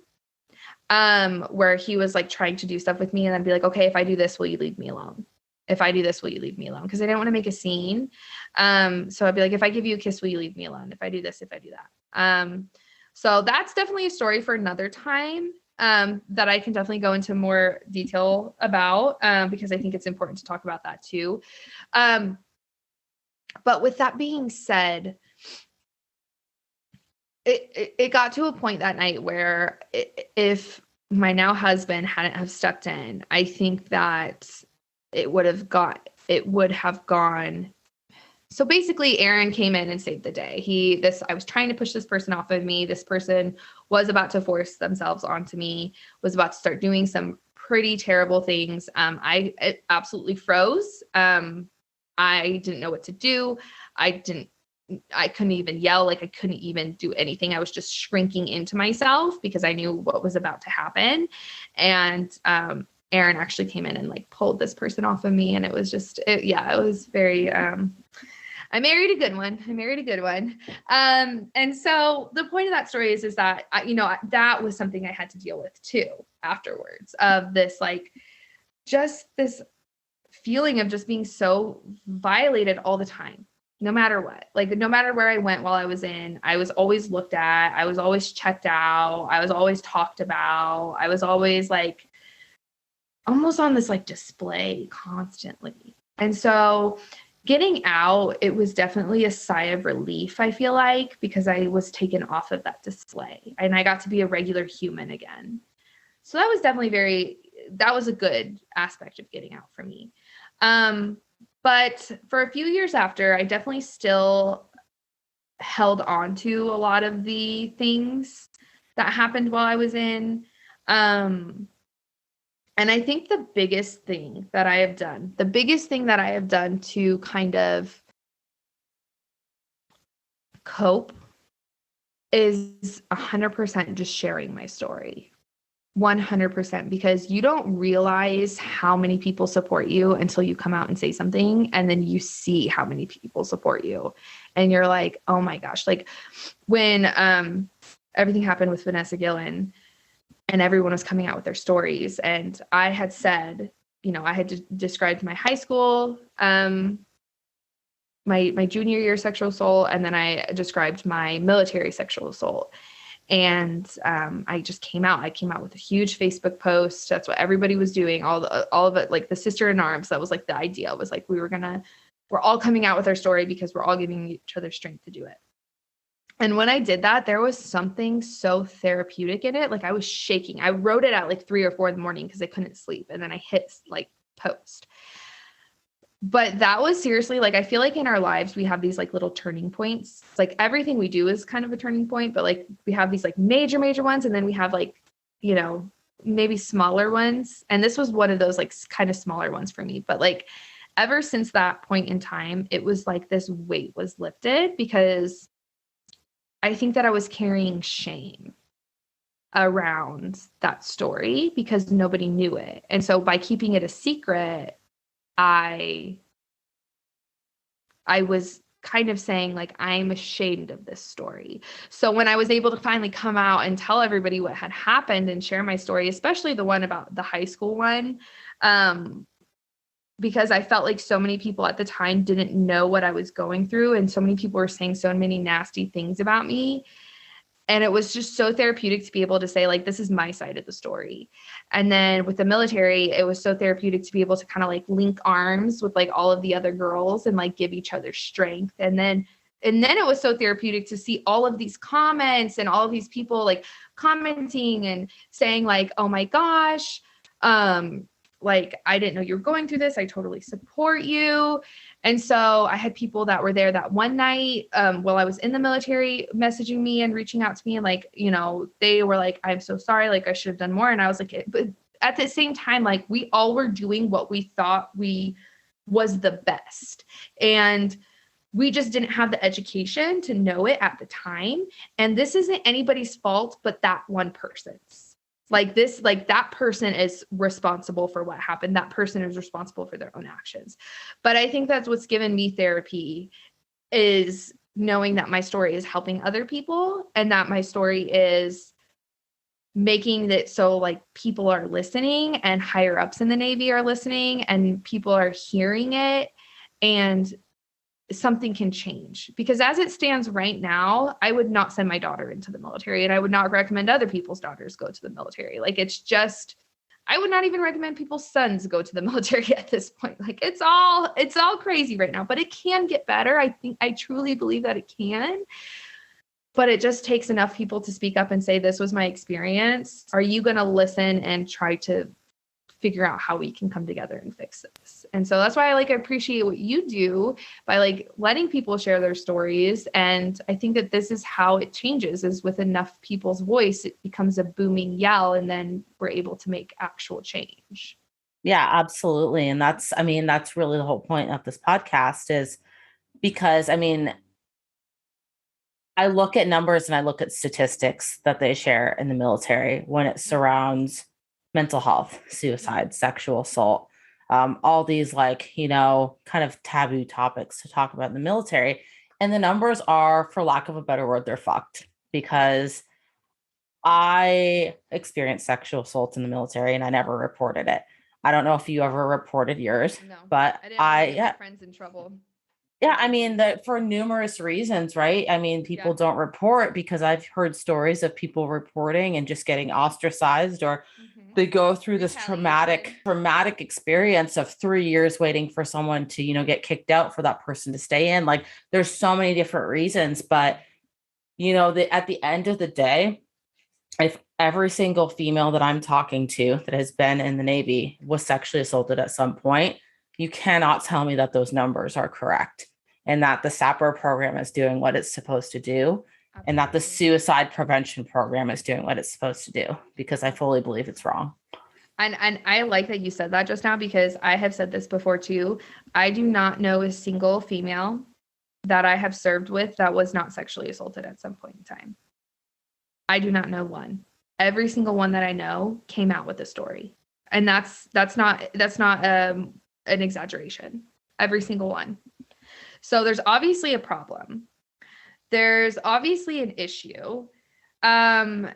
where he was like trying to do stuff with me, and then be like, okay, if I do this, will you leave me alone? If I do this, will you leave me alone? Because I didn't want to make a scene. So I'd be like, if I give you a kiss, will you leave me alone? If I do this, if I do that. So that's definitely a story for another time, that I can definitely go into more detail about, because I think it's important to talk about that too. But with that being said, it got to a point that night where if my now husband hadn't have stepped in, I think that it would have gone. So basically Aaron came in and saved the day. I was trying to push this person off of me. This person was about to force themselves onto me, was about to start doing some pretty terrible things. It absolutely froze. I didn't know what to do. I didn't I couldn't even yell. Like I couldn't even do anything. I was just shrinking into myself because I knew what was about to happen. And, Aaron actually came in and like pulled this person off of me. And it was just, it was very, I married a good one. And so the point of that story is that, that was something I had to deal with too afterwards, of this, like, just this feeling of just being so violated all the time, no matter what. Like, no matter where I went while I was in, I was always looked at, I was always checked out, I was always talked about, I was always like almost on this like display constantly. And so getting out, it was definitely a sigh of relief, I feel like, because I was taken off of that display and I got to be a regular human again. So that was definitely that was a good aspect of getting out for me. But for a few years after, I definitely still held on to a lot of the things that happened while I was in. And I think the biggest thing that I have done to kind of cope is 100% just sharing my story. 100%, because you don't realize how many people support you until you come out and say something, and then you see how many people support you and you're like, oh my gosh. Like when everything happened with Vanessa Gillen and everyone was coming out with their stories, and I had said, I had described my high school, my junior year sexual assault, and then I described my military sexual assault. And I just came out. I came out with a huge Facebook post. That's what everybody was doing. All of it, like the sister in arms. That was like the idea. Was like we're all coming out with our story because we're all giving each other strength to do it. And when I did that, there was something so therapeutic in it. Like I was shaking. I wrote it at like 3 or 4 in the morning because I couldn't sleep, and then I hit like post. But that was seriously, like, I feel like in our lives, we have these like little turning points. It's like everything we do is kind of a turning point, but like we have these like major ones. And then we have like, maybe smaller ones. And this was one of those like kind of smaller ones for me. But like ever since that point in time, it was like this weight was lifted, because I think that I was carrying shame around that story because nobody knew it. And so by keeping it a secret, I was kind of saying like, I'm ashamed of this story. So when I was able to finally come out and tell everybody what had happened and share my story, especially the one about the high school one, because I felt like so many people at the time didn't know what I was going through. And so many people were saying so many nasty things about me. And it was just so therapeutic to be able to say, like, this is my side of the story. And then with the military, it was so therapeutic to be able to kind of like link arms with like all of the other girls and like give each other strength. And then it was so therapeutic to see all of these comments and all of these people like commenting and saying like, oh my gosh, like, I didn't know you were going through this. I totally support you. And so I had people that were there that one night while I was in the military messaging me and reaching out to me. And like, they were like, I'm so sorry. Like I should have done more. And I was like, but at the same time, like we all were doing what we thought was the best. And we just didn't have the education to know it at the time. And this isn't anybody's fault, but that one person's. Like this, like that person is responsible for what happened. That person is responsible for their own actions. But I think that's what's given me therapy, is knowing that my story is helping other people, and that my story is making it so like people are listening, and higher ups in the Navy are listening, and people are hearing it, and something can change. Because as it stands right now, I would not send my daughter into the military, and I would not recommend other people's daughters go to the military. Like it's just, I would not even recommend people's sons go to the military at this point. Like it's all crazy right now, but it can get better. I truly believe that it can, but it just takes enough people to speak up and say, this was my experience. Are you going to listen and try to figure out how we can come together and fix this? And so that's why I appreciate what you do by like letting people share their stories. And I think that this is how it changes, is with enough people's voice, it becomes a booming yell, and then we're able to make actual change. Yeah, absolutely. And that's really the whole point of this podcast, is because I look at numbers and I look at statistics that they share in the military when it surrounds mental health, suicide, sexual assault, all these like, kind of taboo topics to talk about in the military. And the numbers are, for lack of a better word, they're fucked because I experienced sexual assault in the military and I never reported it. I don't know if you ever reported yours, No, but I didn't want to get my friends in trouble. yeah, I mean that for numerous reasons, right? I mean, people don't report because I've heard stories of people reporting and just getting ostracized, or they go through this traumatic experience of 3 years waiting for someone to, get kicked out for that person to stay in. Like there's so many different reasons, but at the end of the day, if every single female that I'm talking to that has been in the Navy was sexually assaulted at some point, you cannot tell me that those numbers are correct and that the SAPR program is doing what it's supposed to do. Absolutely. And that the suicide prevention program is doing what it's supposed to do, because I fully believe it's wrong. And I like that you said that just now, because I have said this before too. I do not know a single female that I have served with that was not sexually assaulted at some point in time. I do not know one. Every single one that I know came out with a story. And that's not an exaggeration. Every single one. So there's obviously a problem. There's obviously an issue. And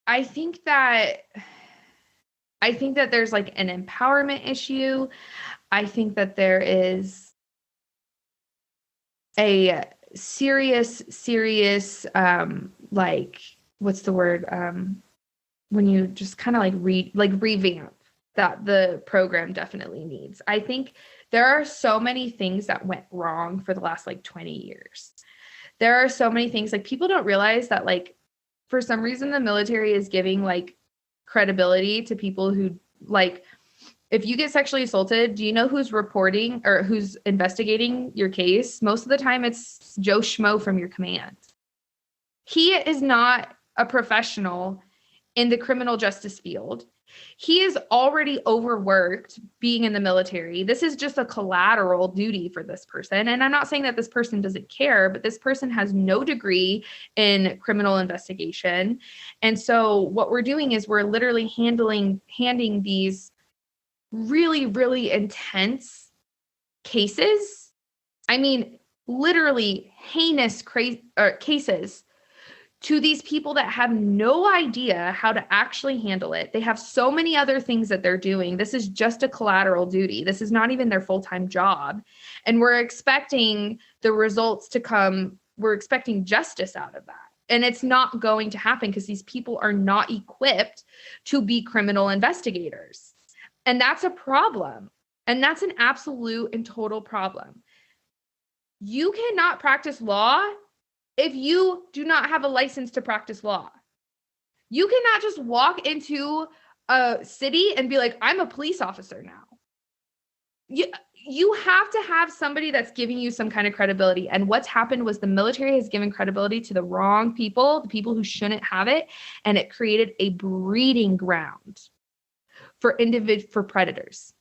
I think that there's like an empowerment issue. I think that there is a serious like, what's the word, when you just kind of like revamp that the program definitely needs. I think there are so many things that went wrong for the last like 20 years. There are so many things, like people don't realize that, like, for some reason the military is giving like credibility to people who, like, if you get sexually assaulted, do you know who's reporting or who's investigating your case? Most of the time it's Joe Schmo from your command. He is not a professional in the criminal justice field. He is already overworked being in the military. This is just a collateral duty for this person. And I'm not saying that this person doesn't care, but this person has no degree in criminal investigation. And so what we're doing is we're literally handing these really, really intense cases. I mean, literally heinous cases to these people that have no idea how to actually handle it. They have so many other things that they're doing. This is just a collateral duty. This is not even their full-time job. And we're expecting the results to come. We're expecting justice out of that. And it's not going to happen because these people are not equipped to be criminal investigators. And that's a problem. And that's an absolute and total problem. You cannot practice law if you do not have a license to practice law. You cannot just walk into a city and be like, I'm a police officer now. You have to have somebody that's giving you some kind of credibility. And what's happened was the military has given credibility to the wrong people, the people who shouldn't have it. And it created a breeding ground for predators.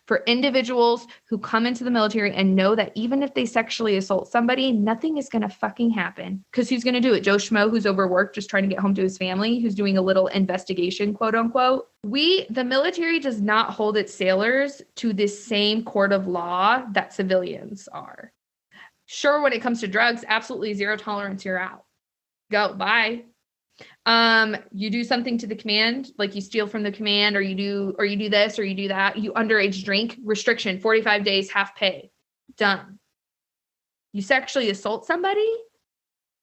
For individuals who come into the military and know that even if they sexually assault somebody, nothing is going to fucking happen. Because who's going to do it? Joe Schmo, who's overworked, just trying to get home to his family, who's doing a little investigation, quote unquote. The military does not hold its sailors to this same court of law that civilians are. Sure, when it comes to drugs, absolutely zero tolerance, you're out. Go, bye. You do something to the command, like you steal from the command, or you do this, or you do that. You underage drink, restriction, 45 days, half pay, done. You sexually assault somebody?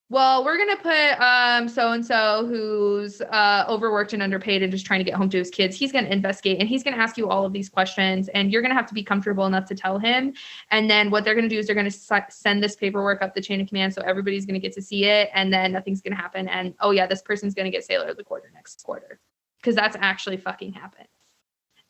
Well, we're going to put so-and-so who's overworked and underpaid and just trying to get home to his kids. He's going to investigate and he's going to ask you all of these questions, and you're going to have to be comfortable enough to tell him. And then what they're going to do is they're going to send this paperwork up the chain of command, so everybody's going to get to see it, and then nothing's going to happen. And, oh yeah, this person's going to get Sailor of the Quarter next quarter, because that's actually fucking happened.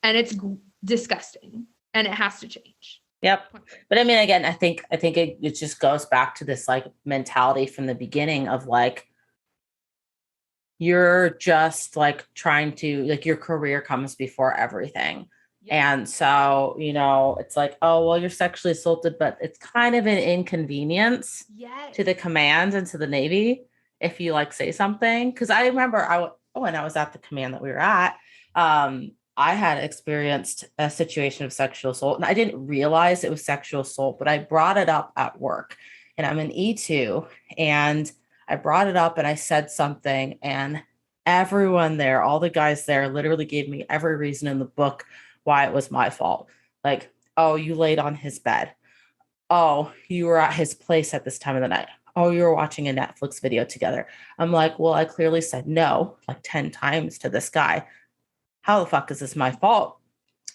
And it's disgusting, and it has to change. Yep. But I mean, again, I think it just goes back to this like mentality from the beginning of like, you're just like trying to, like, your career comes before everything. And so, it's like, oh, well, you're sexually assaulted, but it's kind of an inconvenience Yes. to the command and to the Navy if you like say something. Cause I remember when I was at the command that we were at, I had experienced a situation of sexual assault and I didn't realize it was sexual assault, but I brought it up at work and I'm an E2 and I brought it up and I said something and everyone there, all the guys there literally gave me every reason in the book why it was my fault. Like, oh, you laid on his bed. Oh, you were at his place at this time of the night. Oh, you were watching a Netflix video together. I'm like, well, I clearly said no like 10 times to this guy. How the fuck is this my fault?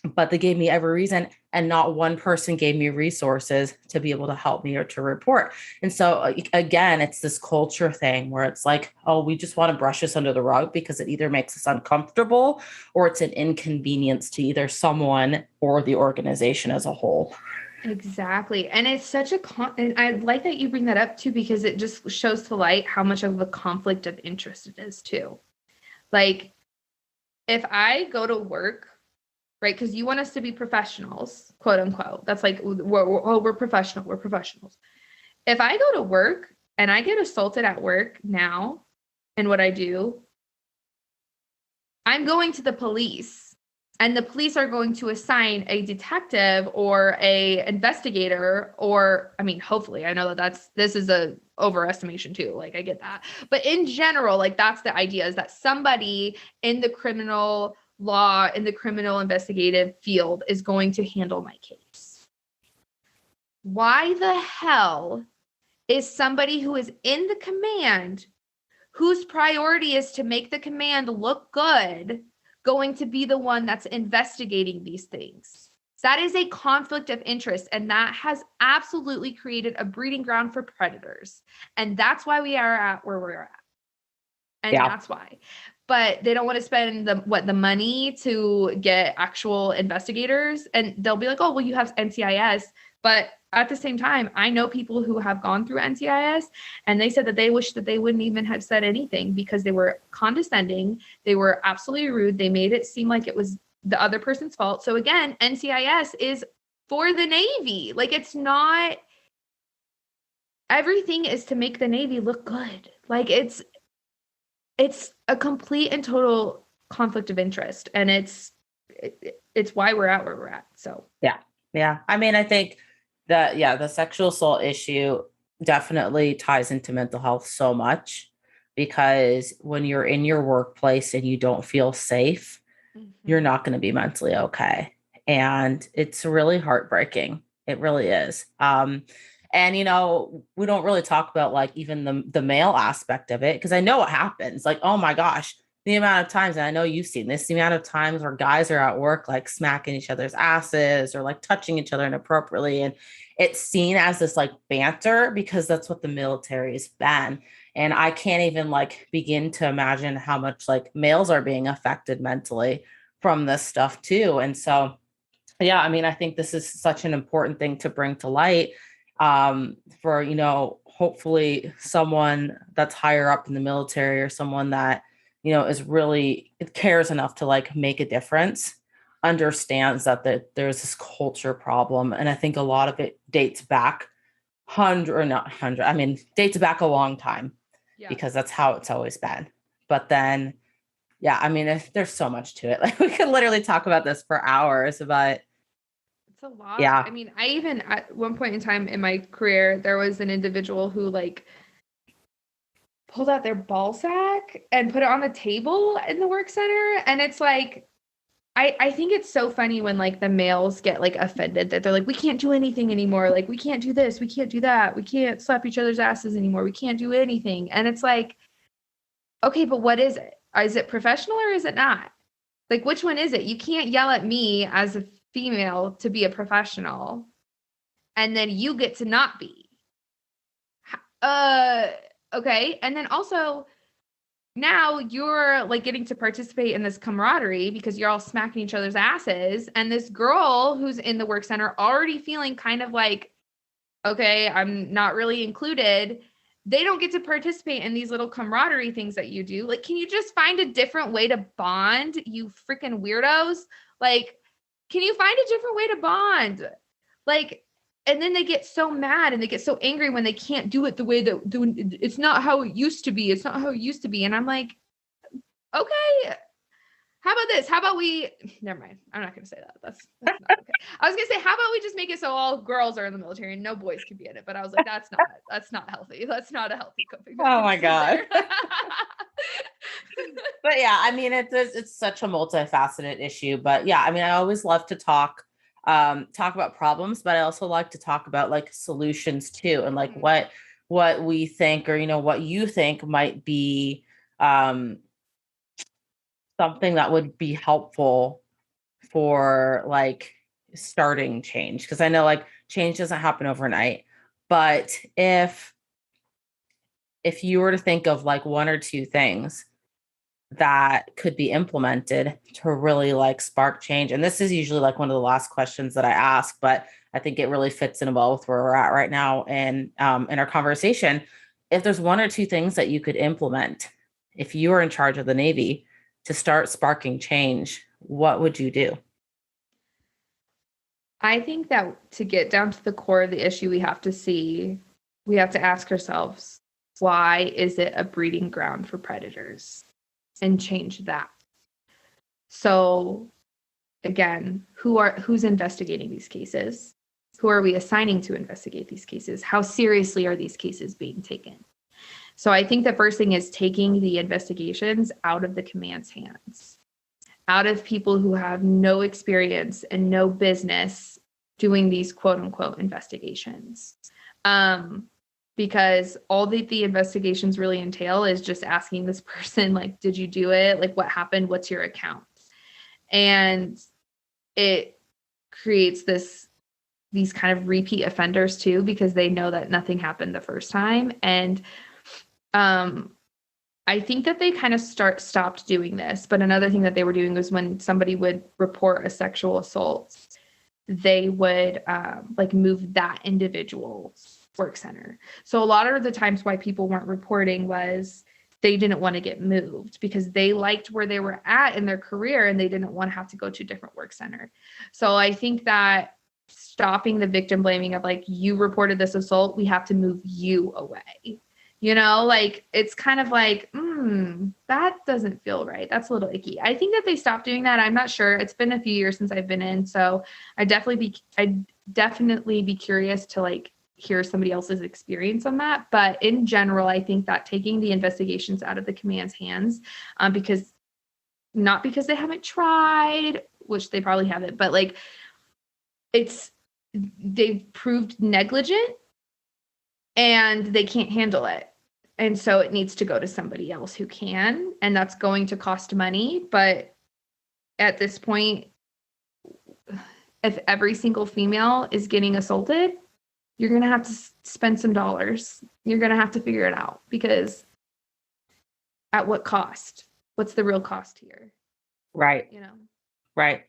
But they gave me every reason, and not one person gave me resources to be able to help me or to report. And so, again, it's this culture thing where it's like, oh, we just want to brush this under the rug because it either makes us uncomfortable or it's an inconvenience to either someone or the organization as a whole. Exactly. And it's such and I like that you bring that up too, because it just shows to light how much of a conflict of interest it is too. Like, if I go to work, right? Because you want us to be professionals, quote unquote. That's like, we're professional. We're professionals. If I go to work and I get assaulted at work now, and what I do, I'm going to the police, and the police are going to assign a detective or a investigator, or, I mean, hopefully, I know that this is a overestimation too. Like, I get that. But in general, like, that's the idea, is that somebody in the criminal law, in the criminal investigative field, is going to handle my case. Why the hell is somebody who is in the command, whose priority is to make the command look good, going to be the one that's investigating these things? That is a conflict of interest, and that has absolutely created a breeding ground for predators. And that's why we are at where we're at. And that's why. But they don't want to spend the money to get actual investigators. And they'll be like, oh, well, you have NCIS. But at the same time, I know people who have gone through NCIS, and they said that they wish that they wouldn't even have said anything because they were condescending. They were absolutely rude. They made it seem like it was the other person's fault. So again, NCIS is for the Navy. Like, it's not, everything is to make the Navy look good. Like, it's a complete and total conflict of interest, and it's why we're at where we're at. So yeah. I mean, I think that the sexual assault issue definitely ties into mental health so much, because when you're in your workplace and you don't feel safe, you're not going to be mentally okay, and it's really heartbreaking. It really is. And, we don't really talk about like even the male aspect of it, because I know what happens. Like, oh my gosh, the amount of times, and I know you've seen this, the amount of times where guys are at work, like smacking each other's asses or like touching each other inappropriately. And it's seen as this like banter because that's what the military has been. And I can't even like begin to imagine how much like males are being affected mentally from this stuff too. And so, yeah, I mean, I think this is such an important thing to bring to light, for, hopefully someone that's higher up in the military, or someone that, is really cares enough to like make a difference, understands that there's this culture problem. And I think a lot of it dates back dates back a long time, because that's how it's always been. But then, yeah, I mean, there's so much to it. Like, we could literally talk about this for hours, but it's a lot. Yeah. I mean, I even at one point in time in my career, there was an individual who like pulled out their ball sack and put it on the table in the work center. And it's like, I think it's so funny when like the males get like offended that they're like, we can't do anything anymore. Like, we can't do this. We can't do that. We can't slap each other's asses anymore. We can't do anything. And it's like, okay, but what is it? Is it professional or is it not? Like, which one is it? You can't yell at me as a female to be a professional, and then you get to not be. Okay. And then also, now you're like getting to participate in this camaraderie because you're all smacking each other's asses. And this girl who's in the work center already feeling kind of like, okay, I'm not really included. They don't get to participate in these little camaraderie things that you do. Like, can you just find a different way to bond, you freaking weirdos? Like, can you find a different way to bond? Like, and then they get so mad and they get so angry when they can't do it the way that it's not how it used to be. It's not how it used to be. And I'm like, okay, how about this? How about we, never mind. I'm not going to say that. That's not okay. I was going to say, how about we just make it so all girls are in the military and no boys can be in it? But I was like, that's not healthy. That's not a healthy coping Oh my mechanism God. there. But yeah, I mean, it's such a multifaceted issue, but yeah, I mean, I always love to talk about problems, but I also like to talk about like solutions too. And like what we think, or, what you think might be, something that would be helpful for like starting change. Cause I know like change doesn't happen overnight, but if you were to think of like one or two things that could be implemented to really like spark change. And this is usually like one of the last questions that I ask, but I think it really fits in well with where we're at right now and in our conversation. If there's one or two things that you could implement, if you were in charge of the Navy to start sparking change, what would you do? I think that to get down to the core of the issue, we have to ask ourselves, why is it a breeding ground for predators? And change that. So again, who's investigating these cases? Who are we assigning to investigate these cases? How seriously are these cases being taken? So I think the first thing is taking the investigations out of the command's hands, out of people who have no experience and no business doing these quote unquote investigations. Because all the investigations really entail is just asking this person, like, did you do it? Like, what happened? What's your account? And it creates these kind of repeat offenders too, because they know that nothing happened the first time. And I think that they kind of stopped doing this. But another thing that they were doing was when somebody would report a sexual assault, they would like move that individual's work center. So a lot of the times why people weren't reporting was they didn't want to get moved because they liked where they were at in their career and they didn't want to have to go to a different work center. So I think that stopping the victim blaming of like, you reported this assault, we have to move you away. Like it's kind of like, that doesn't feel right. That's a little icky. I think that they stopped doing that. I'm not sure. It's been a few years since I've been in. So I'd definitely be curious to like hear somebody else's experience on that. But in general, I think that taking the investigations out of the command's hands, because they haven't tried, which they probably haven't, but like they've proved negligent and they can't handle it. And so it needs to go to somebody else who can, and that's going to cost money. But at this point, if every single female is getting assaulted, you're going to have to spend some dollars. You're going to have to figure it out, because at what cost? What's the real cost here? Right. Right.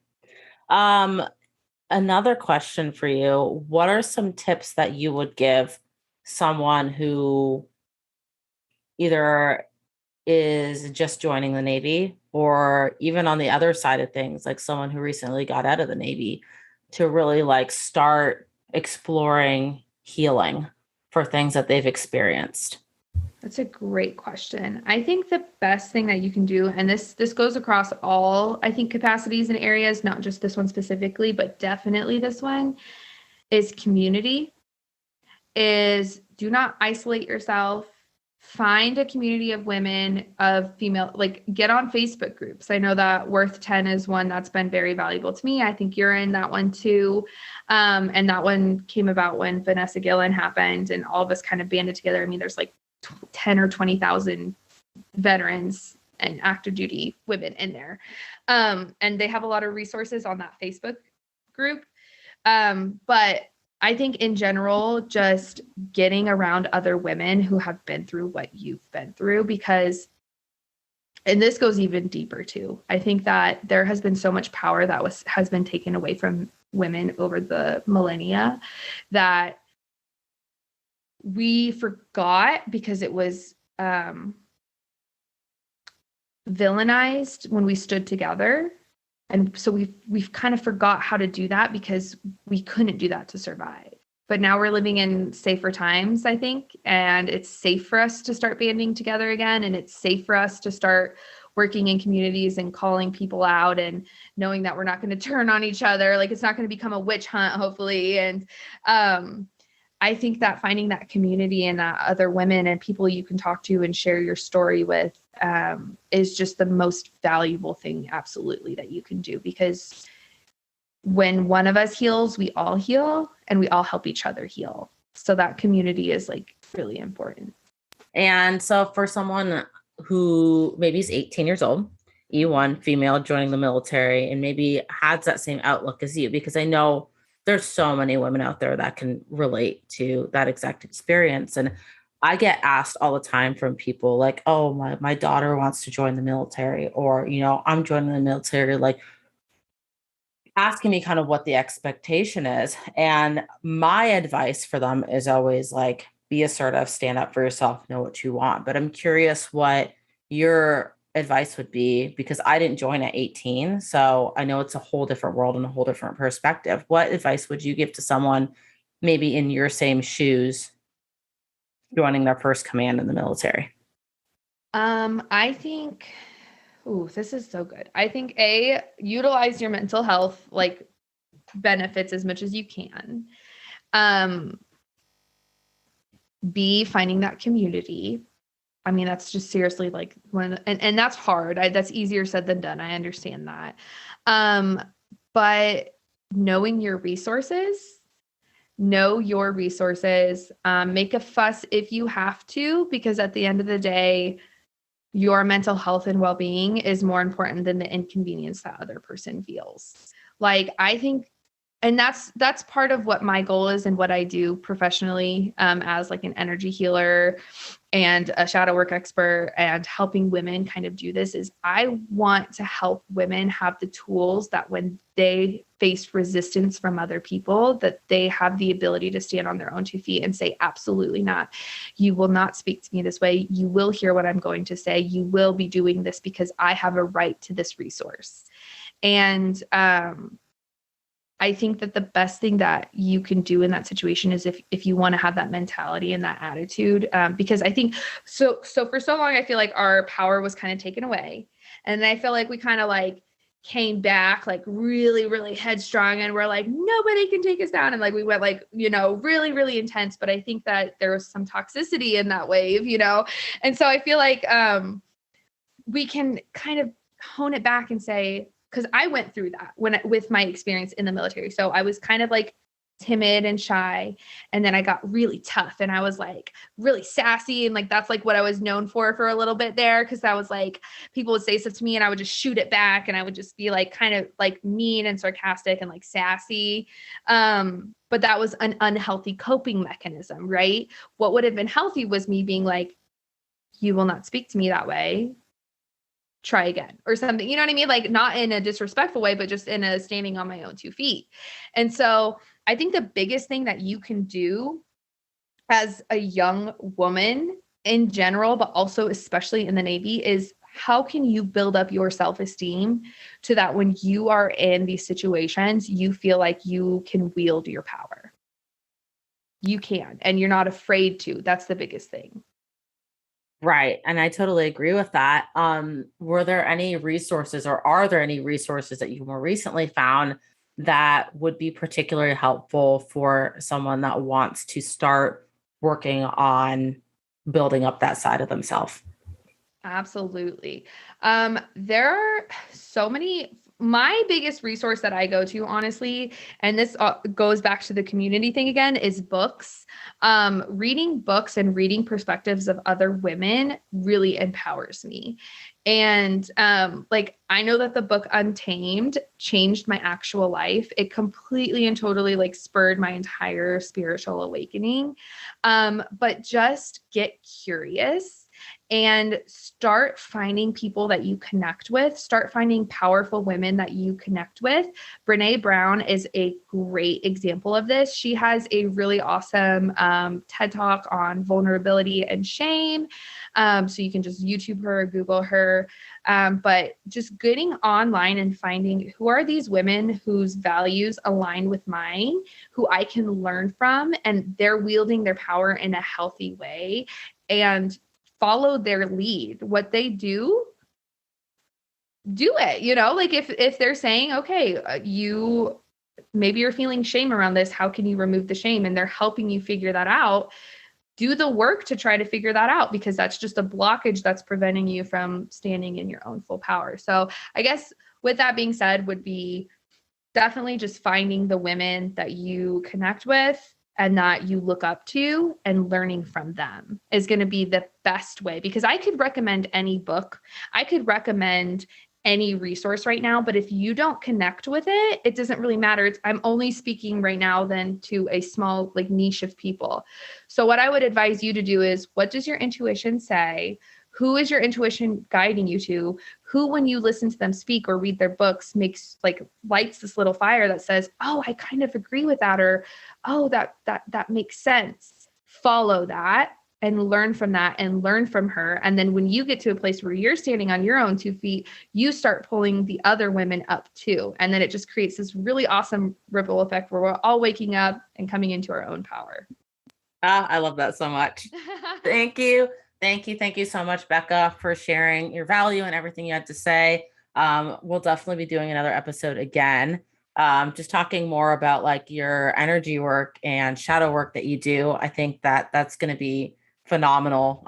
Another question for you. What are some tips that you would give someone who either is just joining the Navy, or even on the other side of things, like someone who recently got out of the Navy, to really like start exploring healing for things that they've experienced? That's a great question. I think the best thing that you can do, and this goes across all, I think, capacities and areas, not just this one specifically, but definitely this one, is community. Is do not isolate yourself. Find a community of women, of female, like get on Facebook groups. I know that Worth 10 is one that's been very valuable to me. I think you're in that one too. And that one came about when Vanessa Gillen happened and all of us kind of banded together. I mean, there's like 10 or 20,000 veterans and active duty women in there. And they have a lot of resources on that Facebook group. But I think in general, just getting around other women who have been through what you've been through, because, and this goes even deeper too, I think that there has been so much power that has been taken away from women over the millennia that we forgot, because it was villainized when we stood together. And so we've kind of forgot how to do that because we couldn't do that to survive. But now we're living in safer times, I think, and it's safe for us to start banding together again. And it's safe for us to start working in communities and calling people out and knowing that we're not going to turn on each other. Like, it's not going to become a witch hunt, hopefully. And I think that finding that community and that other women and people you can talk to and share your story with is just the most valuable thing, absolutely, that you can do. Because when one of us heals, we all heal, and we all help each other heal. So that community is like really important. And so for someone who maybe is 18 years old, E1, female, joining the military, and maybe has that same outlook as you, because I know there's so many women out there that can relate to that exact experience. And I get asked all the time from people like, oh, my daughter wants to join the military, or, I'm joining the military, like asking me kind of what the expectation is. And my advice for them is always like, be assertive, stand up for yourself, know what you want. But I'm curious what your advice would be, because I didn't join at 18. So I know it's a whole different world and a whole different perspective. What advice would you give to someone maybe in your same shoes joining their first command in the military? I think, this is so good. I think utilize your mental health like benefits as much as you can. B, finding that community. I mean, that's just seriously like and that's hard. That's easier said than done. I understand that. But knowing your resources, know your resources, make a fuss if you have to, because at the end of the day, your mental health and well-being is more important than the inconvenience that other person feels. Like, I think, and that's part of what my goal is and what I do professionally, as like an energy healer and a shadow work expert and helping women kind of do this, is I want to help women have the tools that when they face resistance from other people, that they have the ability to stand on their own 2 feet and say, absolutely not. You will not speak to me this way. You will hear what I'm going to say. You will be doing this because I have a right to this resource. And, I think that the best thing that you can do in that situation is if you want to have that mentality and that attitude, because I think so for so long, I feel like our power was kind of taken away. And I feel like we kind of like came back like really, really headstrong, and we're like, nobody can take us down. And like, we went like, really, really intense. But I think that there was some toxicity in that wave, And so I feel like we can kind of hone it back and say, because I went through that with my experience in the military. So I was kind of like timid and shy. And then I got really tough, and I was like really sassy. And like, that's like what I was known for a little bit there. Cause that was like, people would say stuff to me and I would just shoot it back. And I would just be like, kind of like mean and sarcastic and like sassy. But that was an unhealthy coping mechanism, right? What would have been healthy was me being like, you will not speak to me that way. Try again or something, you know what I mean? Like, not in a disrespectful way, but just in a standing on my own 2 feet. And so I think the biggest thing that you can do as a young woman in general, but also especially in the Navy, is how can you build up your self-esteem so that when you are in these situations, you feel like you can wield your power. You can, and you're not afraid to. That's the biggest thing. Right. And I totally agree with that. Were there any resources, or are there any resources that you more recently found that would be particularly helpful for someone that wants to start working on building up that side of themselves? Absolutely. There are so many. My biggest resource that I go to, honestly, and this goes back to the community thing again, is books. Reading books and reading perspectives of other women really empowers me. And like, I know that the book Untamed changed my actual life. It completely and totally like spurred my entire spiritual awakening. But just get curious and start finding people that you connect with. Start finding powerful women that you connect with. Brene Brown is a great example of this. She has a really awesome TED Talk on vulnerability and shame. So you can just YouTube her, Google her. But just getting online and finding who are these women whose values align with mine, who I can learn from, and they're wielding their power in a healthy way, and follow their lead. What they do it, like if they're saying, okay, maybe you're feeling shame around this, how can you remove the shame? And they're helping you figure that out. Do the work to try to figure that out, because that's just a blockage that's preventing you from standing in your own full power. So I guess with that being said, would be definitely just finding the women that you connect with and that you look up to, and learning from them is going to be the best way. Because I could recommend any book, I could recommend any resource right now, but if you don't connect with it, it doesn't really matter. I'm only speaking right now then to a small niche of people. So what I would advise you to do is, what does your intuition say? Who is your intuition guiding you to? Who, when you listen to them speak or read their books, lights this little fire that says, oh, I kind of agree with that, or, oh, that makes sense. Follow that and learn from that and learn from her. And then when you get to a place where you're standing on your own 2 feet, you start pulling the other women up too. And then it just creates this really awesome ripple effect where we're all waking up and coming into our own power. I love that so much. Thank you. Thank you so much, Becca, for sharing your value and everything you had to say. We'll definitely be doing another episode again. Just talking more about your energy work and shadow work that you do. I think that that's going to be phenomenal,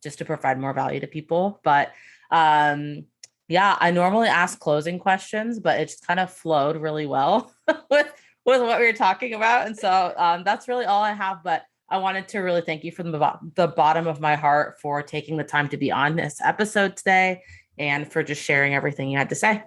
just to provide more value to people. But yeah, I normally ask closing questions, but it just kind of flowed really well with what we were talking about. And so that's really all I have. But I wanted to really thank you from the bottom of my heart for taking the time to be on this episode today, and for just sharing everything you had to say.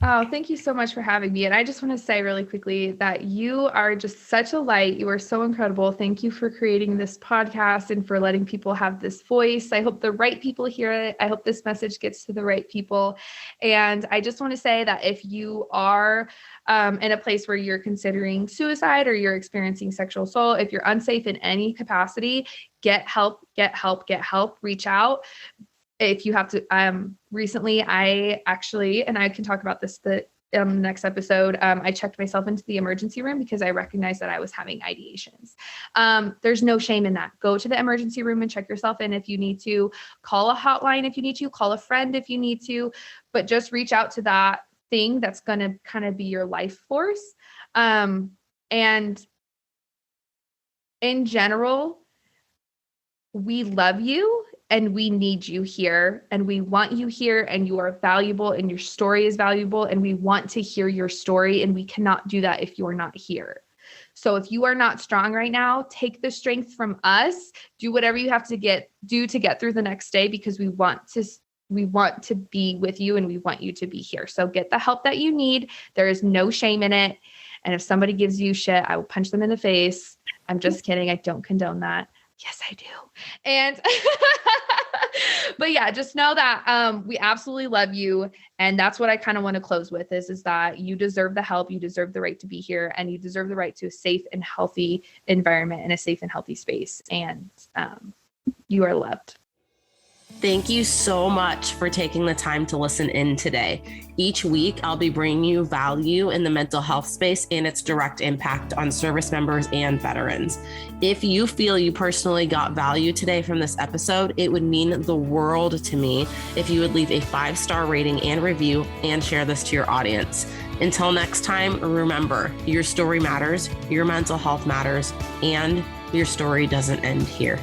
Oh, thank you so much for having me. And I just want to say really quickly that you are just such a light. You are so incredible. Thank you for creating this podcast and for letting people have this voice. I hope the right people hear it. I hope this message gets to the right people. And I just want to say that if you are in a place where you're considering suicide or you're experiencing sexual assault, if you're unsafe in any capacity, get help, reach out. If you have to, recently I actually, and I can talk about this in the next episode, I checked myself into the emergency room because I recognized that I was having ideations. There's no shame in that. Go to the emergency room and check yourself in if you need to. Call a hotline if you need to. Call a friend if you need to. But just reach out to that thing that's going to kind of be your life force. And in general, we love you. And we need you here, and we want you here, and you are valuable, and your story is valuable, and we want to hear your story, and we cannot do that if you're not here. So if you are not strong right now, take the strength from us, do whatever you have to do to get through the next day, because we want to be with you, and we want you to be here. So get the help that you need. There is no shame in it. And if somebody gives you shit, I will punch them in the face. I'm just kidding. I don't condone that. Yes, I do. And, but yeah, just know that we absolutely love you. And that's what I kind of want to close with is that you deserve the help. You deserve the right to be here, and you deserve the right to a safe and healthy environment and a safe and healthy space. And you are loved. Thank you so much for taking the time to listen in today. Each week, I'll be bringing you value in the mental health space and its direct impact on service members and veterans. If you feel you personally got value today from this episode, it would mean the world to me if you would leave a 5-star rating and review and share this to your audience. Until next time, remember, your story matters, your mental health matters, and your story doesn't end here.